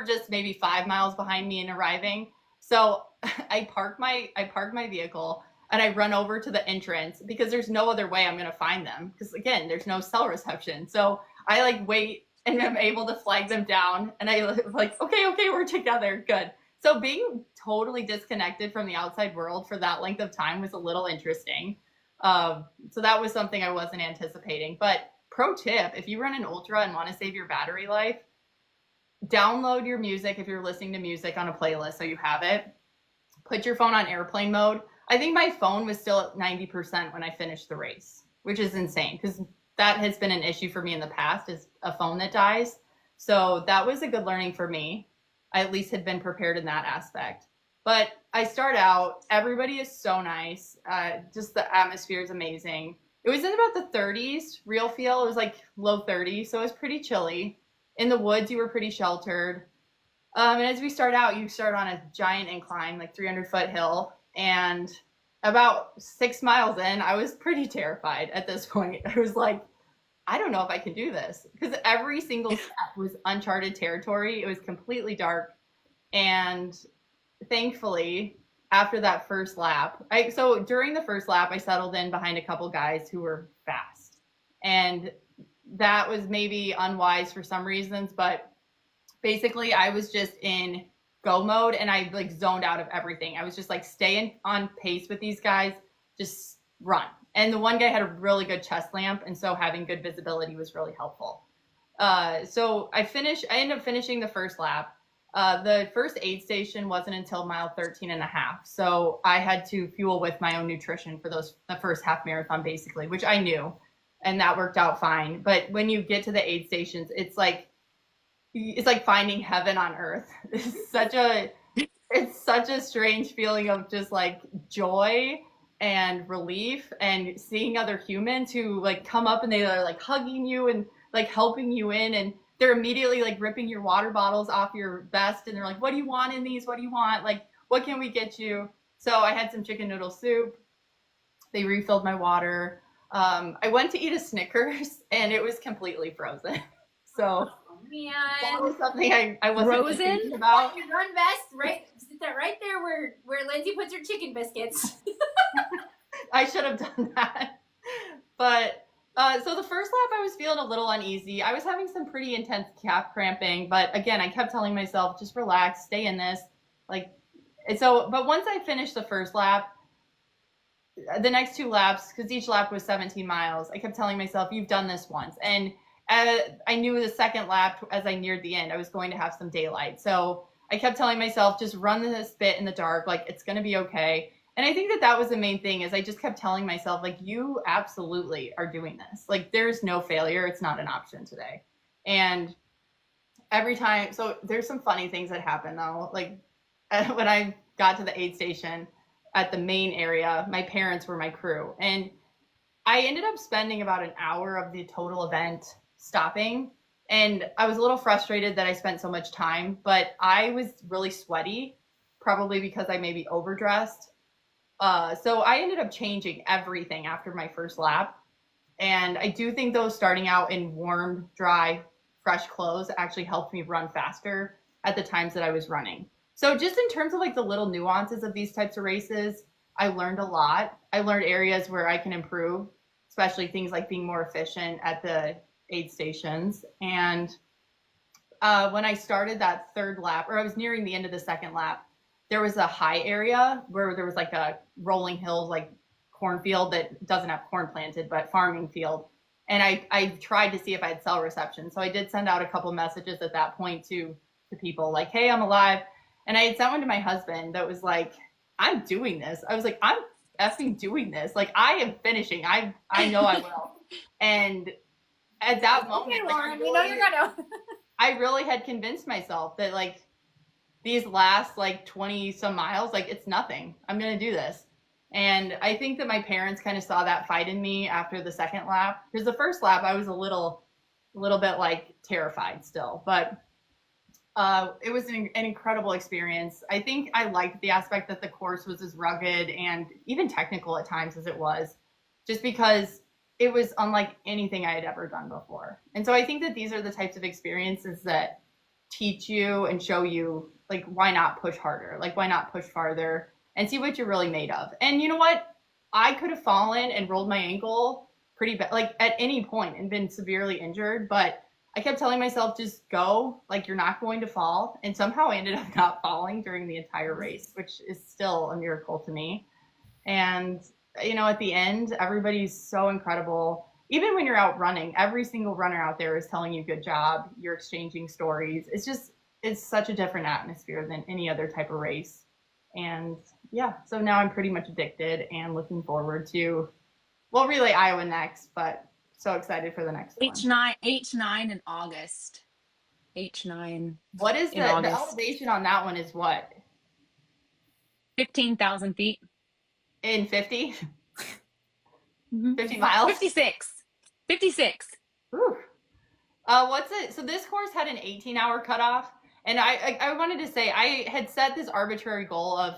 just maybe 5 miles behind me in arriving. So I park my vehicle and I run over to the entrance because there's no other way I'm going to find them. Because again, there's no cell reception. So I like wait and I'm able to flag them down, and I like, okay, we're together. Good. So being totally disconnected from the outside world for that length of time was a little interesting. So that was something I wasn't anticipating. But pro tip, if you run an ultra and want to save your battery life, download your music if you're listening to music on a playlist so you have it. Put your phone on airplane mode. I think my phone was still at 90% when I finished the race, which is insane because that has been an issue for me in the past, is a phone that dies. So that was a good learning for me. I at least had been prepared in that aspect. But I start out, everybody is so nice. Just the atmosphere is amazing. It was in about the 30s, real feel. It was like low 30s, so it was pretty chilly. In the woods, you were pretty sheltered. And as we start out, you start on a giant incline, like 300-foot hill. And about 6 miles in, I was pretty terrified at this point. I was like, I don't know if I can do this. Because every single step was uncharted territory. It was completely dark. And thankfully, after that first lap, so during the first lap, I settled in behind a couple guys who were fast. And that was maybe unwise for some reasons, but basically I was just in go mode and I like zoned out of everything. I was just like staying on pace with these guys, just run. And the one guy had a really good chest lamp, and so having good visibility was really helpful. So I ended up finishing the first lap. The first aid station wasn't until mile 13 and a half. So I had to fuel with my own nutrition for the first half marathon, basically, which I knew, and that worked out fine. But when you get to the aid stations, it's like finding heaven on earth. It's such a strange feeling of just like joy and relief, and seeing other humans who like come up and they are like hugging you and like helping you in, and they're immediately like ripping your water bottles off your vest, and they're like, what do you want in these? What do you want? Like, what can we get you? So I had some chicken noodle soup. They refilled my water. I went to eat a Snickers and it was completely frozen. So that was something I wasn't thinking about. Your run vest, right? Sit that right there where Lindsay puts her chicken biscuits. I should have done that. But so the first lap I was feeling a little uneasy. I was having some pretty intense calf cramping, but again, I kept telling myself, just relax, stay in this. But once I finished the first lap, the next 2 laps, because each lap was 17 miles, I kept telling myself, you've done this once. And I knew the second lap, as I neared the end, I was going to have some daylight. So I kept telling myself, just run this bit in the dark. Like, it's going to be okay. And I think that that was the main thing, is I just kept telling myself, like, you absolutely are doing this. Like, there's no failure. It's not an option today. And every time, so there's some funny things that happen though. Like when I got to the aid station at the main area, my parents were my crew. And I ended up spending about an hour of the total event stopping. And I was a little frustrated that I spent so much time, but I was really sweaty, probably because I maybe overdressed. So I ended up changing everything after my first lap. And I do think though, starting out in warm, dry, fresh clothes actually helped me run faster at the times that I was running. So just in terms of like the little nuances of these types of races, I learned a lot. I learned areas where I can improve, especially things like being more efficient at the aid stations. And when I started that third lap, or I was nearing the end of the second lap, there was a high area where there was like a rolling hills, like cornfield that doesn't have corn planted, but farming field. And I tried to see if I had cell reception. So I did send out a couple messages at that point to people like, hey, I'm alive. And I had sent one to my husband that was like, I'm doing this. I was like, I'm effing doing this. Like, I am finishing. I know I will. And at that moment, okay, Lauren, we know you're gonna. I really had convinced myself that like these last like 20 some miles, like it's nothing. I'm going to do this. And I think that my parents kind of saw that fight in me after the second lap, because the first lap I was a little bit like terrified still, but it was an incredible experience. I think I liked the aspect that the course was as rugged and even technical at times as it was, just because it was unlike anything I had ever done before. And so I think that these are the types of experiences that teach you and show you, like, why not push harder? Like, why not push farther and see what you're really made of? And you know what? I could have fallen and rolled my ankle pretty bad, like at any point, and been severely injured, but I kept telling myself, just go, like you're not going to fall. And somehow I ended up not falling during the entire race, which is still a miracle to me. And, you know, at the end, everybody's so incredible. Even when you're out running, every single runner out there is telling you good job. You're exchanging stories. It's such a different atmosphere than any other type of race. And yeah, so now I'm pretty much addicted and looking forward to, well, Relay Iowa next, but so excited for the next one. H9 in August. H9. What is the elevation on that one is what? 15,000 feet. In 50? Mm-hmm. 50 miles? 56. Ooh. What's it? So this course had an 18-hour cutoff. And I wanted to say, I had set this arbitrary goal of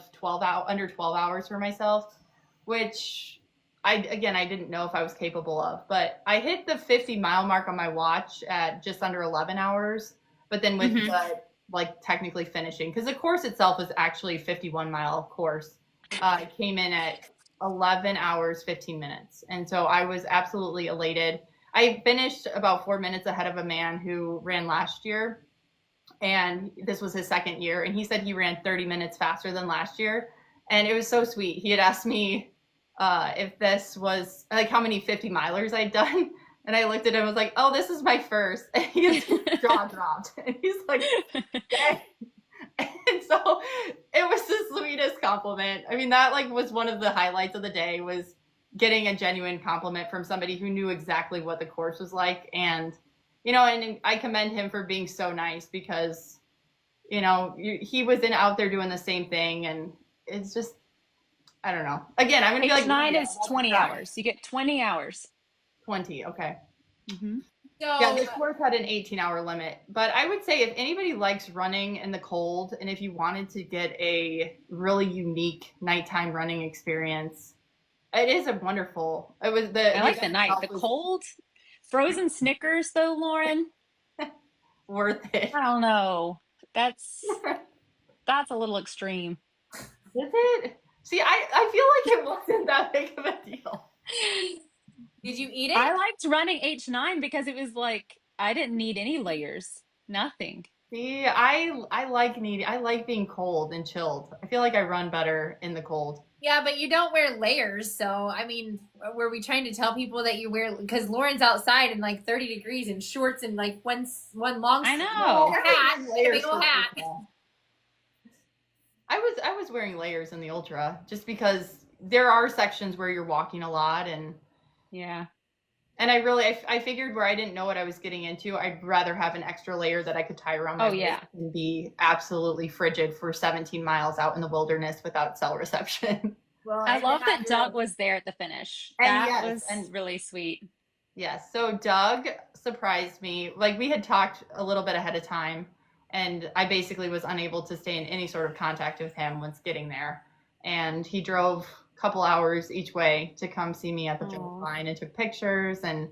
under 12 hours for myself, which I didn't know if I was capable of. But I hit the 50-mile mark on my watch at just under 11 hours. But then with the, like, technically finishing, because the course itself is actually a 51-mile course. It came in at 11 hours, 15 minutes. And so I was absolutely elated. I finished about 4 minutes ahead of a man who ran last year. And this was his second year. And he said he ran 30 minutes faster than last year. And it was so sweet. He had asked me if this was, like, how many 50 milers I'd done. And I looked at him and was like, oh, this is my first. And his jaw dropped. And he's like, okay. And so it was the sweetest compliment. I mean, that like was one of the highlights of the day, was getting a genuine compliment from somebody who knew exactly what the course was like. And, you know, and I commend him for being so nice, because, you know, he was out there doing the same thing. And it's just, I don't know. Again, I'm going to be like, H9 is 20 hours. You get 20 hours. 20. Okay. Mm-hmm. So, yeah, this course had an 18-hour limit. But I would say if anybody likes running in the cold, and if you wanted to get a really unique nighttime running experience, it is a wonderful. It was I like the night. The cold, frozen Snickers, though, Lauren. Worth it. I don't know. That's a little extreme. Is it? See, I feel like it wasn't that big of a deal. Did you eat it? I liked running H9 because it was like, I didn't need any layers. Nothing. See, I like being cold and chilled. I feel like I run better in the cold. Yeah, but you don't wear layers. So, I mean, were we trying to tell people that you wear, because Lauren's outside in like 30 degrees in shorts and like one long I know. hat, big old hat. I was wearing layers in the ultra just because there are sections where you're walking a lot, and Yeah. I figured where I didn't know what I was getting into, I'd rather have an extra layer that I could tie around my Oh, yeah. waist and be absolutely frigid for 17 miles out in the wilderness without cell reception. Well, I and love have that your- Doug was there at the finish. And That yes, was and- really sweet. Yes. So Doug surprised me. Like, we had talked a little bit ahead of time, and I basically was unable to stay in any sort of contact with him once getting there. And he drove a couple hours each way to come see me at the finish Aw. line and took pictures, and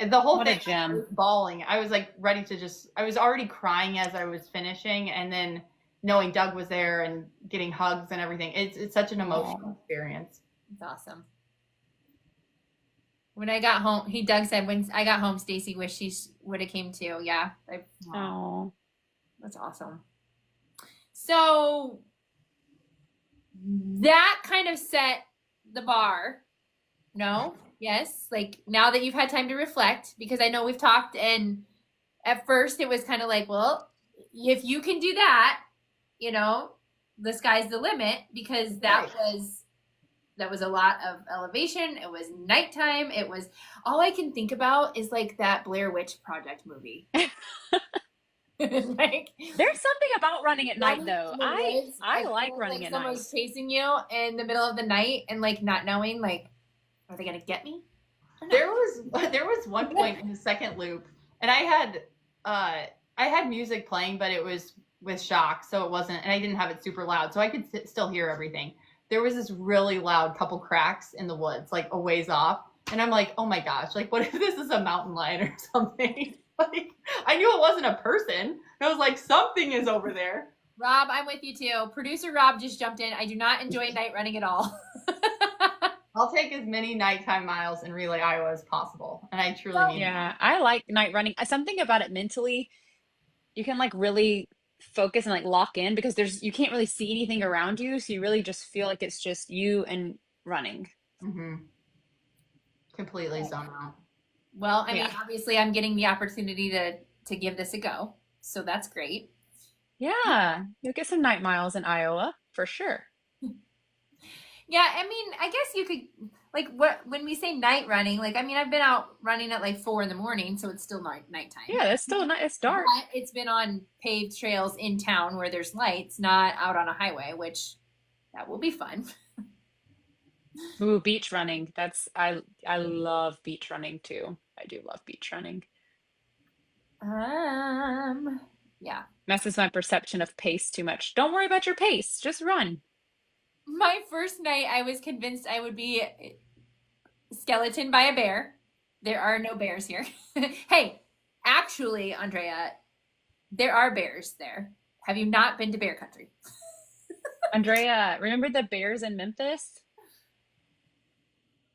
the whole What a thing. gem. I was bawling. I was like ready to just. I was already crying as I was finishing, and then knowing Doug was there and getting hugs and everything. It's such an emotional experience. It's awesome. When I got home, Doug said, when I got home, Stacy wished she would have came too. Yeah, Oh. that's awesome. So that kind of set the bar. No? Yes? Like, now that you've had time to reflect, because I know we've talked, and at first it was kind of like, well, if you can do that, you know, the sky's the limit, because that was a lot of elevation. It was nighttime. It was, all I can think about is like that Blair Witch Project movie. Like, There's something about running at night, running though. in the I woods, like feel running at someone's night. chasing you in the middle of the night and like not knowing, like, are they gonna get me? There was one point in the second loop, and I had music playing, but it was with shock, so it wasn't, and I didn't have it super loud, so I could still hear everything. There was this really loud couple cracks in the woods, like a ways off, and I'm like, oh my gosh, like, what if this is a mountain lion or something? Like, I knew it wasn't a person, and I was like, something is over there. Rob, I'm with you too. Producer Rob just jumped in. I do not enjoy night running at all. I'll take as many nighttime miles in Relay, Iowa as possible, and I truly mean that. Yeah, I like night running. Something about it mentally, you can like really focus and like lock in because you can't really see anything around you, so you really just feel like it's just you and running. Mm-hmm. Completely zone out. Well, I mean, Yeah. obviously I'm getting the opportunity to give this a go. So that's great. Yeah, you'll get some night miles in Iowa for sure. Yeah, I mean, I guess you could, like, when we say night running, like, I mean, I've been out running at like 4 a.m, so it's still nighttime. Yeah, it's still night. It's dark. But it's been on paved trails in town where there's lights, not out on a highway, which that will be fun. Ooh, beach running. I love beach running too. I do love beach running. Yeah. Messes my perception of pace too much. Don't worry about your pace. Just run. My first night, I was convinced I would be skeletoned by a bear. There are no bears here. Hey, actually, Andrea, there are bears there. Have you not been to bear country? Andrea, remember the bears in Memphis?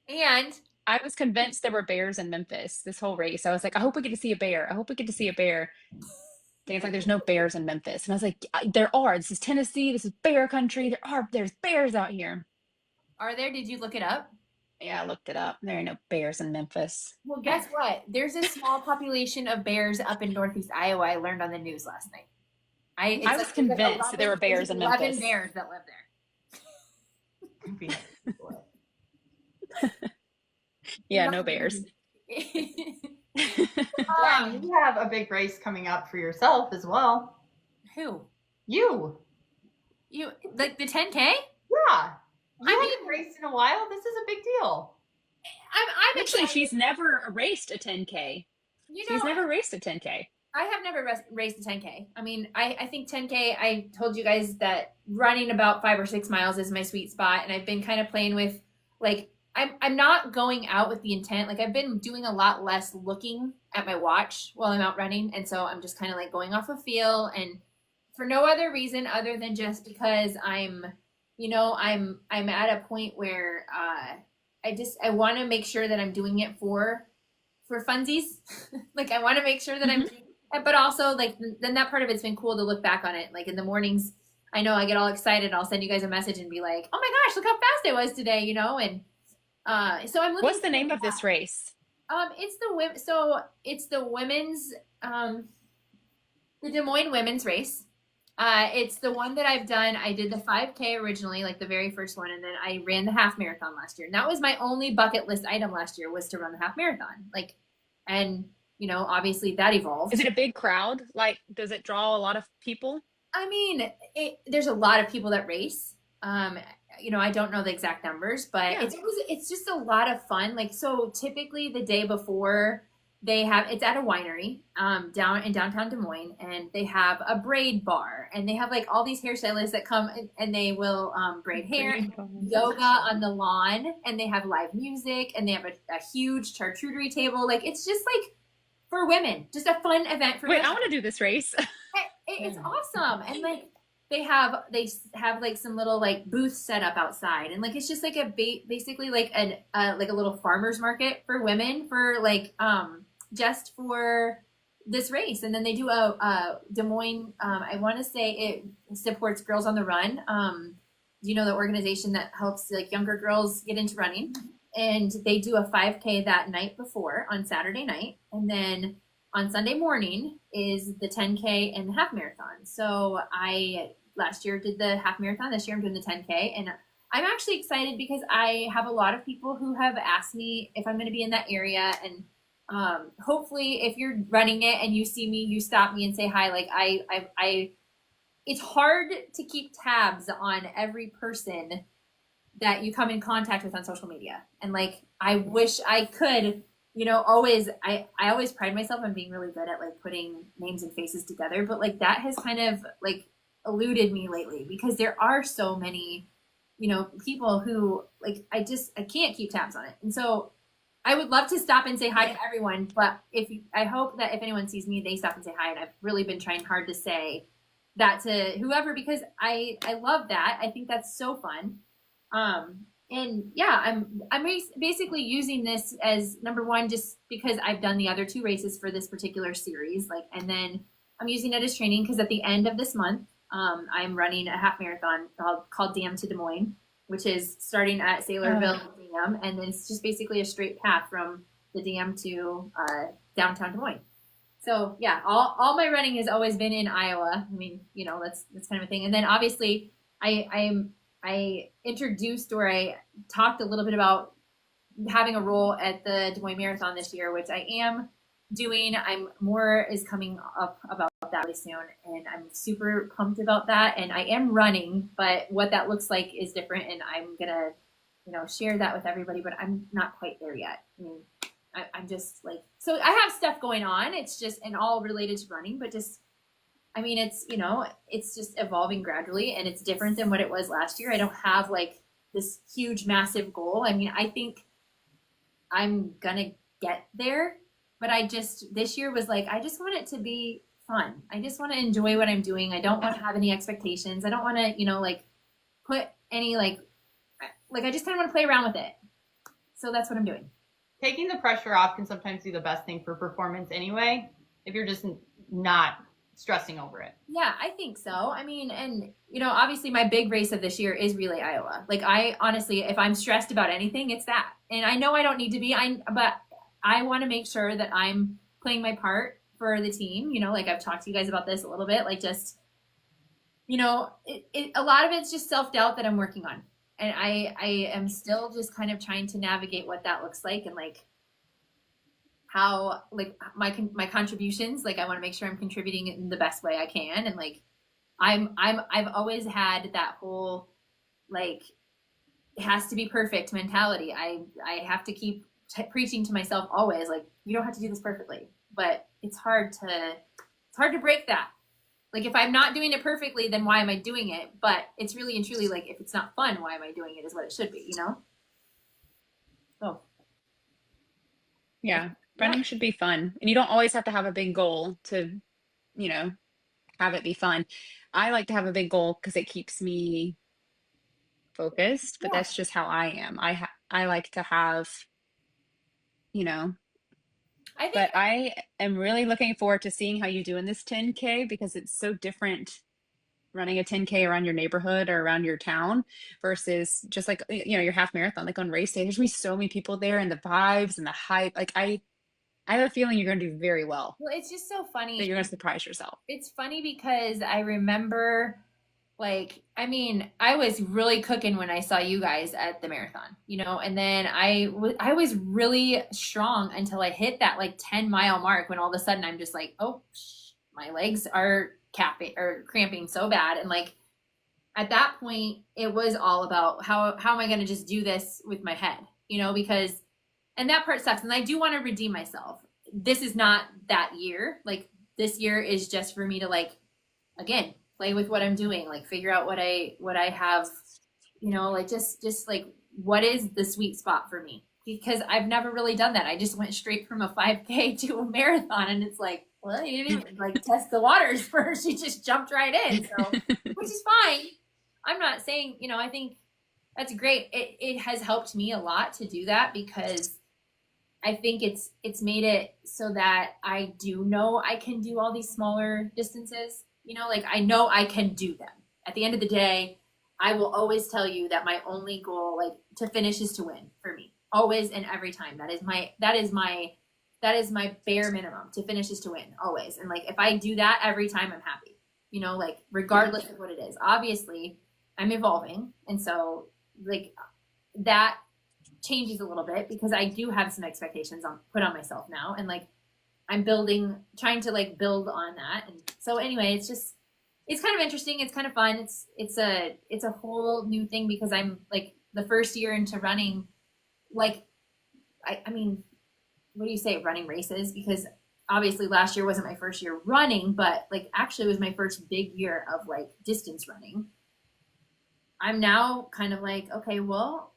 And I was convinced there were bears in Memphis this whole race. I was like, I hope we get to see a bear. I hope we get to see a bear. It's like there's no bears in Memphis. And I was like, there are. This is Tennessee. This is bear country. There's bears out here. are there? Did you look it up? Yeah, I looked it up. There are no bears in Memphis. Well, guess what? There's a small population of bears up in Northeast Iowa. I learned on the news last night. I was convinced that there were bears in 11 Memphis. bears that live there. Yeah, no bears. You have a big race coming up for yourself as well. Who? You. You like the 10K? Yeah. You I haven't raced in a while. This is a big deal. I'm Actually, excited. she's never raced a 10K. You know, She's never raced a 10K. I have never raced a 10K. I mean, I think 10K, I told you guys that running about 5 or 6 miles is my sweet spot. And I've been kind of playing with, like, I'm not going out with the intent. Like, I've been doing a lot less looking at my watch while I'm out running. And so I'm just kind of like going off of feel, and for no other reason other than just because I'm at a point where I want to make sure that I'm doing it for funsies. Like, I want to make sure that I'm doing it, but also, like, then that part of it's been cool to look back on it. Like, in the mornings, I know I get all excited. I'll send you guys a message and be like, oh my gosh, look how fast I was today, and so I'm looking. What's the name of this race? It's the women's, the Des Moines women's race. It's the one that I've done. I did the 5K originally, like the very first one, and then I ran the half marathon last year. And that was my only bucket list item last year, was to run the half marathon. Like, and obviously that evolved. Is it a big crowd? Like, does it draw a lot of people? I mean, there's a lot of people that race. I don't know the exact numbers, but Yeah. it's just a lot of fun. Like, so typically the day before it's at a winery down in downtown Des Moines, and they have a braid bar, and they have like all these hairstylists that come and they will braid hair, yoga on the lawn, and they have live music, and they have a huge charcuterie table. Like, it's just like for women, just a fun event for Wait, women. I want to do this race. It's awesome. And like they have like some little like booths set up outside, and like it's just like basically like like a little farmers market for women, for like just for this race. And then they do a Des Moines, I want to say it supports Girls on the Run, the organization that helps like younger girls get into running. And they do a 5K that night before on Saturday night, and then on Sunday morning is the 10K and the half marathon. So I last year did the half marathon. This year I'm doing the 10K, and I'm actually excited because I have a lot of people who have asked me if I'm going to be in that area. And hopefully if you're running it and you see me, you stop me and say hi. Like it's hard to keep tabs on every person that you come in contact with on social media. And like, I wish I could, I always pride myself on being really good at like putting names and faces together, but like that has kind of like eluded me lately, because there are so many, people who like, I can't keep tabs on it. And so I would love to stop and say hi to everyone, but I hope that if anyone sees me, they stop and say hi. And I've really been trying hard to say that to whoever, because I love that. I think that's so fun. And yeah, I'm basically using this as number one, just because I've done the other two races for this particular series. Like, and then I'm using it as training because at the end of this month, I'm running a half marathon called Dam to Des Moines, which is starting at Saylorville Dam, and then it's just basically a straight path from the dam to downtown Des Moines. So yeah, all my running has always been in Iowa. I mean, that's kind of a thing. And then obviously I introduced, or I talked a little bit about having a role at the Des Moines Marathon this year, which I am doing. More is coming up about that really soon, and I'm super pumped about that. And I am running, but what that looks like is different, and I'm gonna, share that with everybody. But I'm not quite there yet. I mean, I'm just like, so I have stuff going on. It's just, and all related to running, but just, I mean, it's just evolving gradually, and it's different than what it was last year. I don't have like this huge, massive goal. I mean, I think I'm gonna get there, but this year was like, I just want it to be fun. I just want to enjoy what I'm doing. I don't want to have any expectations. I don't want to, like put any, like I just kind of want to play around with it. So that's what I'm doing. Taking the pressure off can sometimes be the best thing for performance anyway, if you're just not stressing over it. Yeah, I think so. I mean, and obviously my big race of this year is Relay Iowa. Like, I honestly, if I'm stressed about anything, it's that. And I know I don't need to be, but I want to make sure that I'm playing my part for the team. Like, I've talked to you guys about this a little bit, like just, a lot of it's just self-doubt that I'm working on. And I am still just kind of trying to navigate what that looks like, and like how, like my contributions, like I want to make sure I'm contributing in the best way I can. And like, I've always had that whole, like, it has to be perfect mentality. I have to keep preaching to myself always, like, you don't have to do this perfectly, but it's hard to break that. Like, if I'm not doing it perfectly, then why am I doing it? But it's really and truly like, if it's not fun, why am I doing it is what it should be, Oh. Yeah. Running should be fun. And you don't always have to have a big goal to, have it be fun. I like to have a big goal because it keeps me focused, but that's just how I am. I like to have, but I am really looking forward to seeing how you do in this 10K, because it's so different running a 10K around your neighborhood or around your town versus just like, your half marathon. Like on race day, there's gonna be so many people there, and the vibes and the hype. Like I I have a feeling you're going to do very well, Well, it's just so that funny. you're going to surprise yourself. It's funny because I remember, like, I mean, I was really cooking when I saw you guys at the marathon, and then I was really strong until I hit that like 10-mile mark when all of a sudden I'm just like, oh, my legs are cramping so bad. And like at that point, it was all about how am I going to just do this with my head, because, and that part sucks. And I do want to redeem myself. This is not that year. Like this year is just for me to like, again, play with what I'm doing, like figure out what I have, like just like what is the sweet spot for me, because I've never really done that. I just went straight from a 5K to a marathon, and it's like, well, you didn't even like test the waters first. You just jumped right in, so which is fine. I'm not saying, I think that's great. It has helped me a lot to do that, because I think it's made it so that I do know I can do all these smaller distances. Like I know I can do them. At the end of the day, I will always tell you that my only goal, like to finish, is to win for me. Always and every time. That is my bare minimum. To finish is to win, always. And like if I do that every time, I'm happy. Like regardless of what it is. Obviously, I'm evolving, and so like that changes a little bit, because I do have some expectations put on myself now, and like I'm trying to like build on that. And so anyway, it's kind of interesting. It's kind of fun. It's a whole new thing, because I'm like the first year into running. Like, I mean, what do you say, running races? Because obviously last year wasn't my first year running, but like actually it was my first big year of like distance running. I'm now kind of like, okay, well,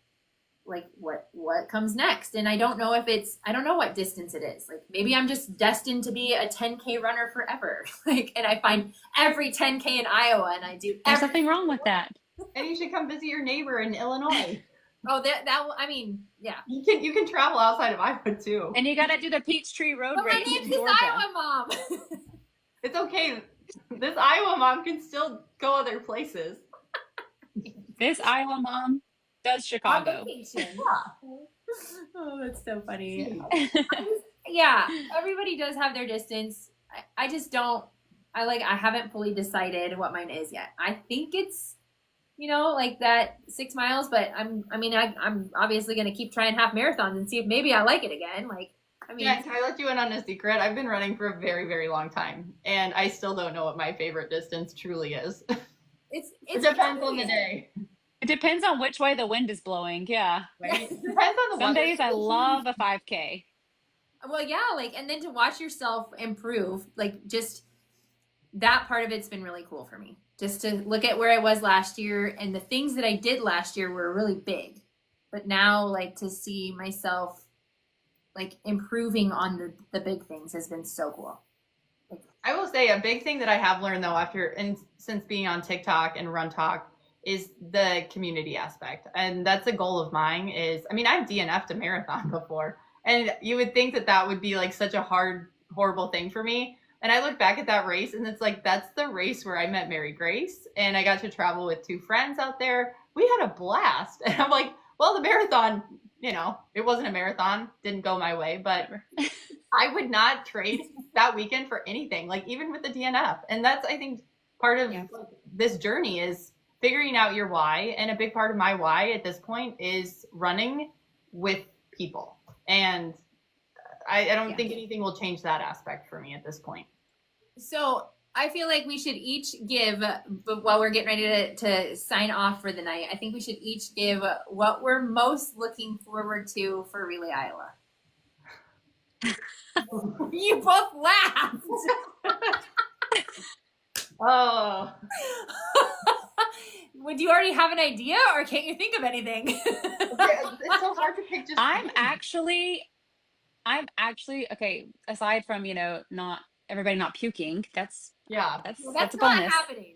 like what comes next? And I don't know what distance it is. Like maybe I'm just destined to be a 10K runner forever. Like, and I find every 10K in Iowa, and I do. There's nothing wrong with that. And you should come visit your neighbor in Illinois. Oh, I mean, yeah. You can travel outside of Iowa too. And you got to do the Peachtree Road But my race name's in just Georgia. Iowa Mom. It's okay. This Iowa mom can still go other places. This Iowa mom does Chicago. Yeah. Oh, that's so funny. Yeah, everybody does have their distance. I just don't. I haven't fully decided what mine is yet. I think it's, like that 6 miles, but I'm obviously going to keep trying half marathons and see if maybe I like it again. Like, I mean, Yeah, can I let you in on a secret? I've been running for a very, very long time, and I still don't know what my favorite distance truly is. it depends on the day. It depends on which way the wind is blowing. Yeah. Right? It depends on the Some weather. days I love a 5K. Well, yeah, like, and then to watch yourself improve, like, just that part of it's been really cool for me. Just to look at where I was last year, and the things that I did last year were really big. But now, like, to see myself, like, improving on the big things has been so cool. I will say a big thing that I have learned though since being on TikTok and Run Talk is the community aspect. And that's a goal of mine I've DNF'd a marathon before. And you would think that would be like such a horrible thing for me. And I look back at that race, and it's like, that's the race where I met Mary Grace, and I got to travel with 2 friends out there. We had a blast. And I'm like, well, the marathon, it wasn't a marathon, didn't go my way, but I would not trade that weekend for anything, like even with the DNF. And that's, I think, part of this journey is figuring out your why. And a big part of my why at this point is running with people. And I don't think anything will change that aspect for me at this point. So I feel like we should each give, but while we're getting ready to sign off for the night, I think we should each give what we're most looking forward to for Relay Iowa. You both laughed. Oh. Would you already have an idea, or can't you think of anything? It's so hard to pick just I'm actually okay, aside from, not everybody not puking, that's Well, that's that's a not bonus. happening.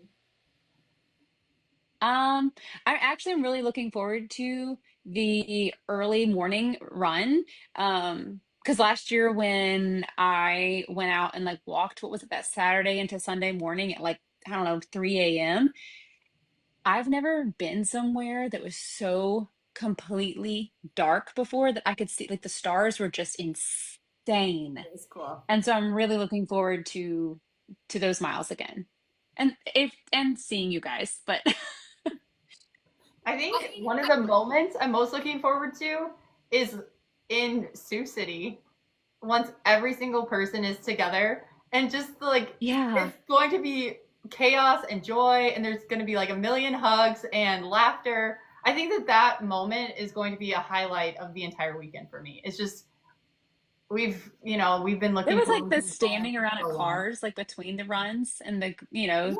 I actually am really looking forward to the early morning run. Because last year when I went out and like walked, what was it, that Saturday into Sunday morning at like, I don't know, 3 a.m. I've never been somewhere that was so completely dark before, that I could see, like, the stars were just insane. It's cool. And so I'm really looking forward to those miles again. And seeing you guys, but I think one of the moments I'm most looking forward to is in Sioux City, once every single person is together, and just like yeah. it's going to be chaos and joy, and there's going to be like a million hugs and laughter. I think that moment is going to be a highlight of the entire weekend for me. It's just we've been looking. There was like forward the to standing around so at long. cars, like between the runs and the, Yes.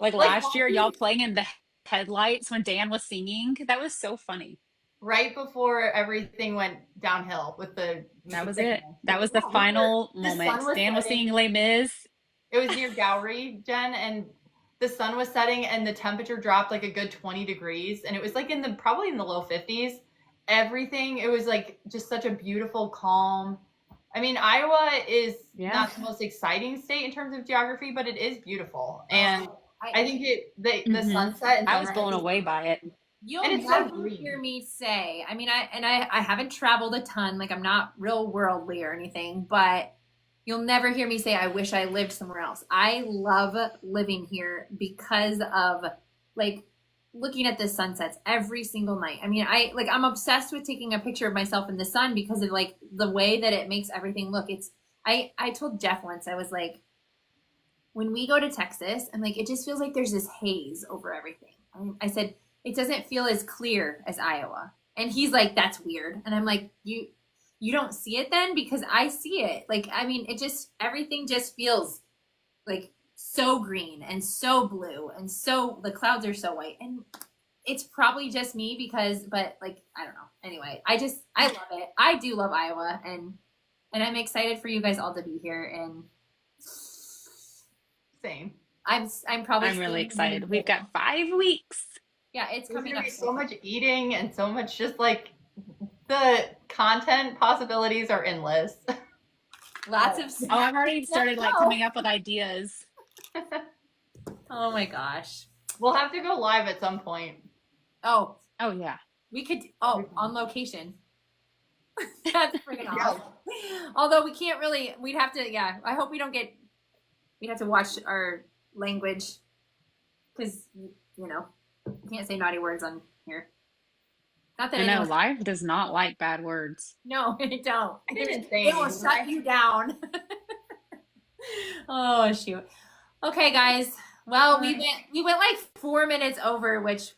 like Like last year, y'all walking playing in the headlights when Dan was singing. That was so funny. right before everything went downhill with the That was it. sickness. That was the Yeah, final the sun moment. was Dan was setting. singing Les Mis. It was near Gowrie, Jen, and the sun was setting and the temperature dropped like a good 20 degrees, and it was like probably in the low 50s. Everything, it was like just such a beautiful calm. I mean, Iowa is not the most exciting state in terms of geography, but it is beautiful. And I think the sunset and I was sunrise blown is away by it. You'll And it's so never green. hear me say, I mean, I haven't traveled a ton, like I'm not real worldly or anything, but you'll never hear me say, I wish I lived somewhere else. I love living here because of like looking at the sunsets every single night. I mean, I'm obsessed with taking a picture of myself in the sun because of like the way that it makes everything look. I told Jeff once, I was like, when we go to Texas and like, it just feels like there's this haze over everything. I said, it doesn't feel as clear as Iowa. And he's like, that's weird. And I'm like, you don't see it then? Because I see it. Like, I mean, everything just feels like so green and so blue and so the clouds are so white. And it's probably just me but like, I don't know. Anyway, I love it. I do love Iowa and I'm excited for you guys all to be here. And same. I'm really excited. We've got 5 weeks. Yeah, it's There's coming gonna up. be so much eating and so much just like the content possibilities are endless. Lots of Oh, I've already started like coming up with ideas. Oh my gosh. We'll have to go live at some point. Oh yeah. We could on location. That's freaking awesome. Although we can't really we'd have to I hope we'd have to watch our language because you can't say naughty words on here. Not that I know live does not like bad words. No, it don't. It will shut you down. Oh shoot. Okay, guys. Well, we went like 4 minutes over, which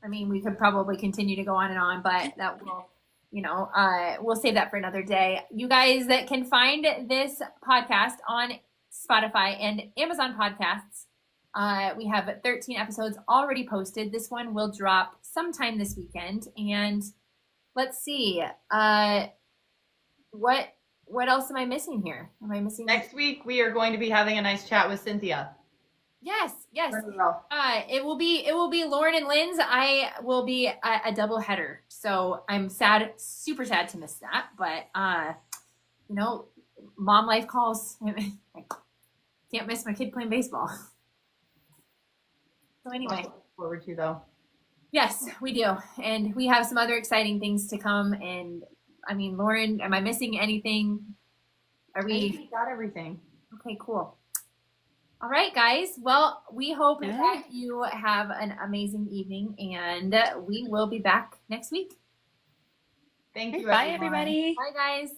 I mean we could probably continue to go on and on, but that will we'll save that for another day. You guys that can find this podcast on Spotify and Amazon Podcasts. We have 13 episodes already posted. This one will drop sometime this weekend. And let's see. What else am I missing here? Am I missing Next week we are going to be having a nice chat with Cynthia. Yes. It will be Lauren and Linz. I will be a double header. So I'm super sad to miss that. But mom life calls. I can't miss my kid playing baseball. So anyway, Look forward to though. yes, we do, and we have some other exciting things to come. And I mean, Lauren, am I missing anything? I think we got everything. Okay? Cool. All right, guys. Well, we hope Yeah. that you have an amazing evening, and we will be back next week. Thank you. Bye, everyone. everybody. Bye, guys.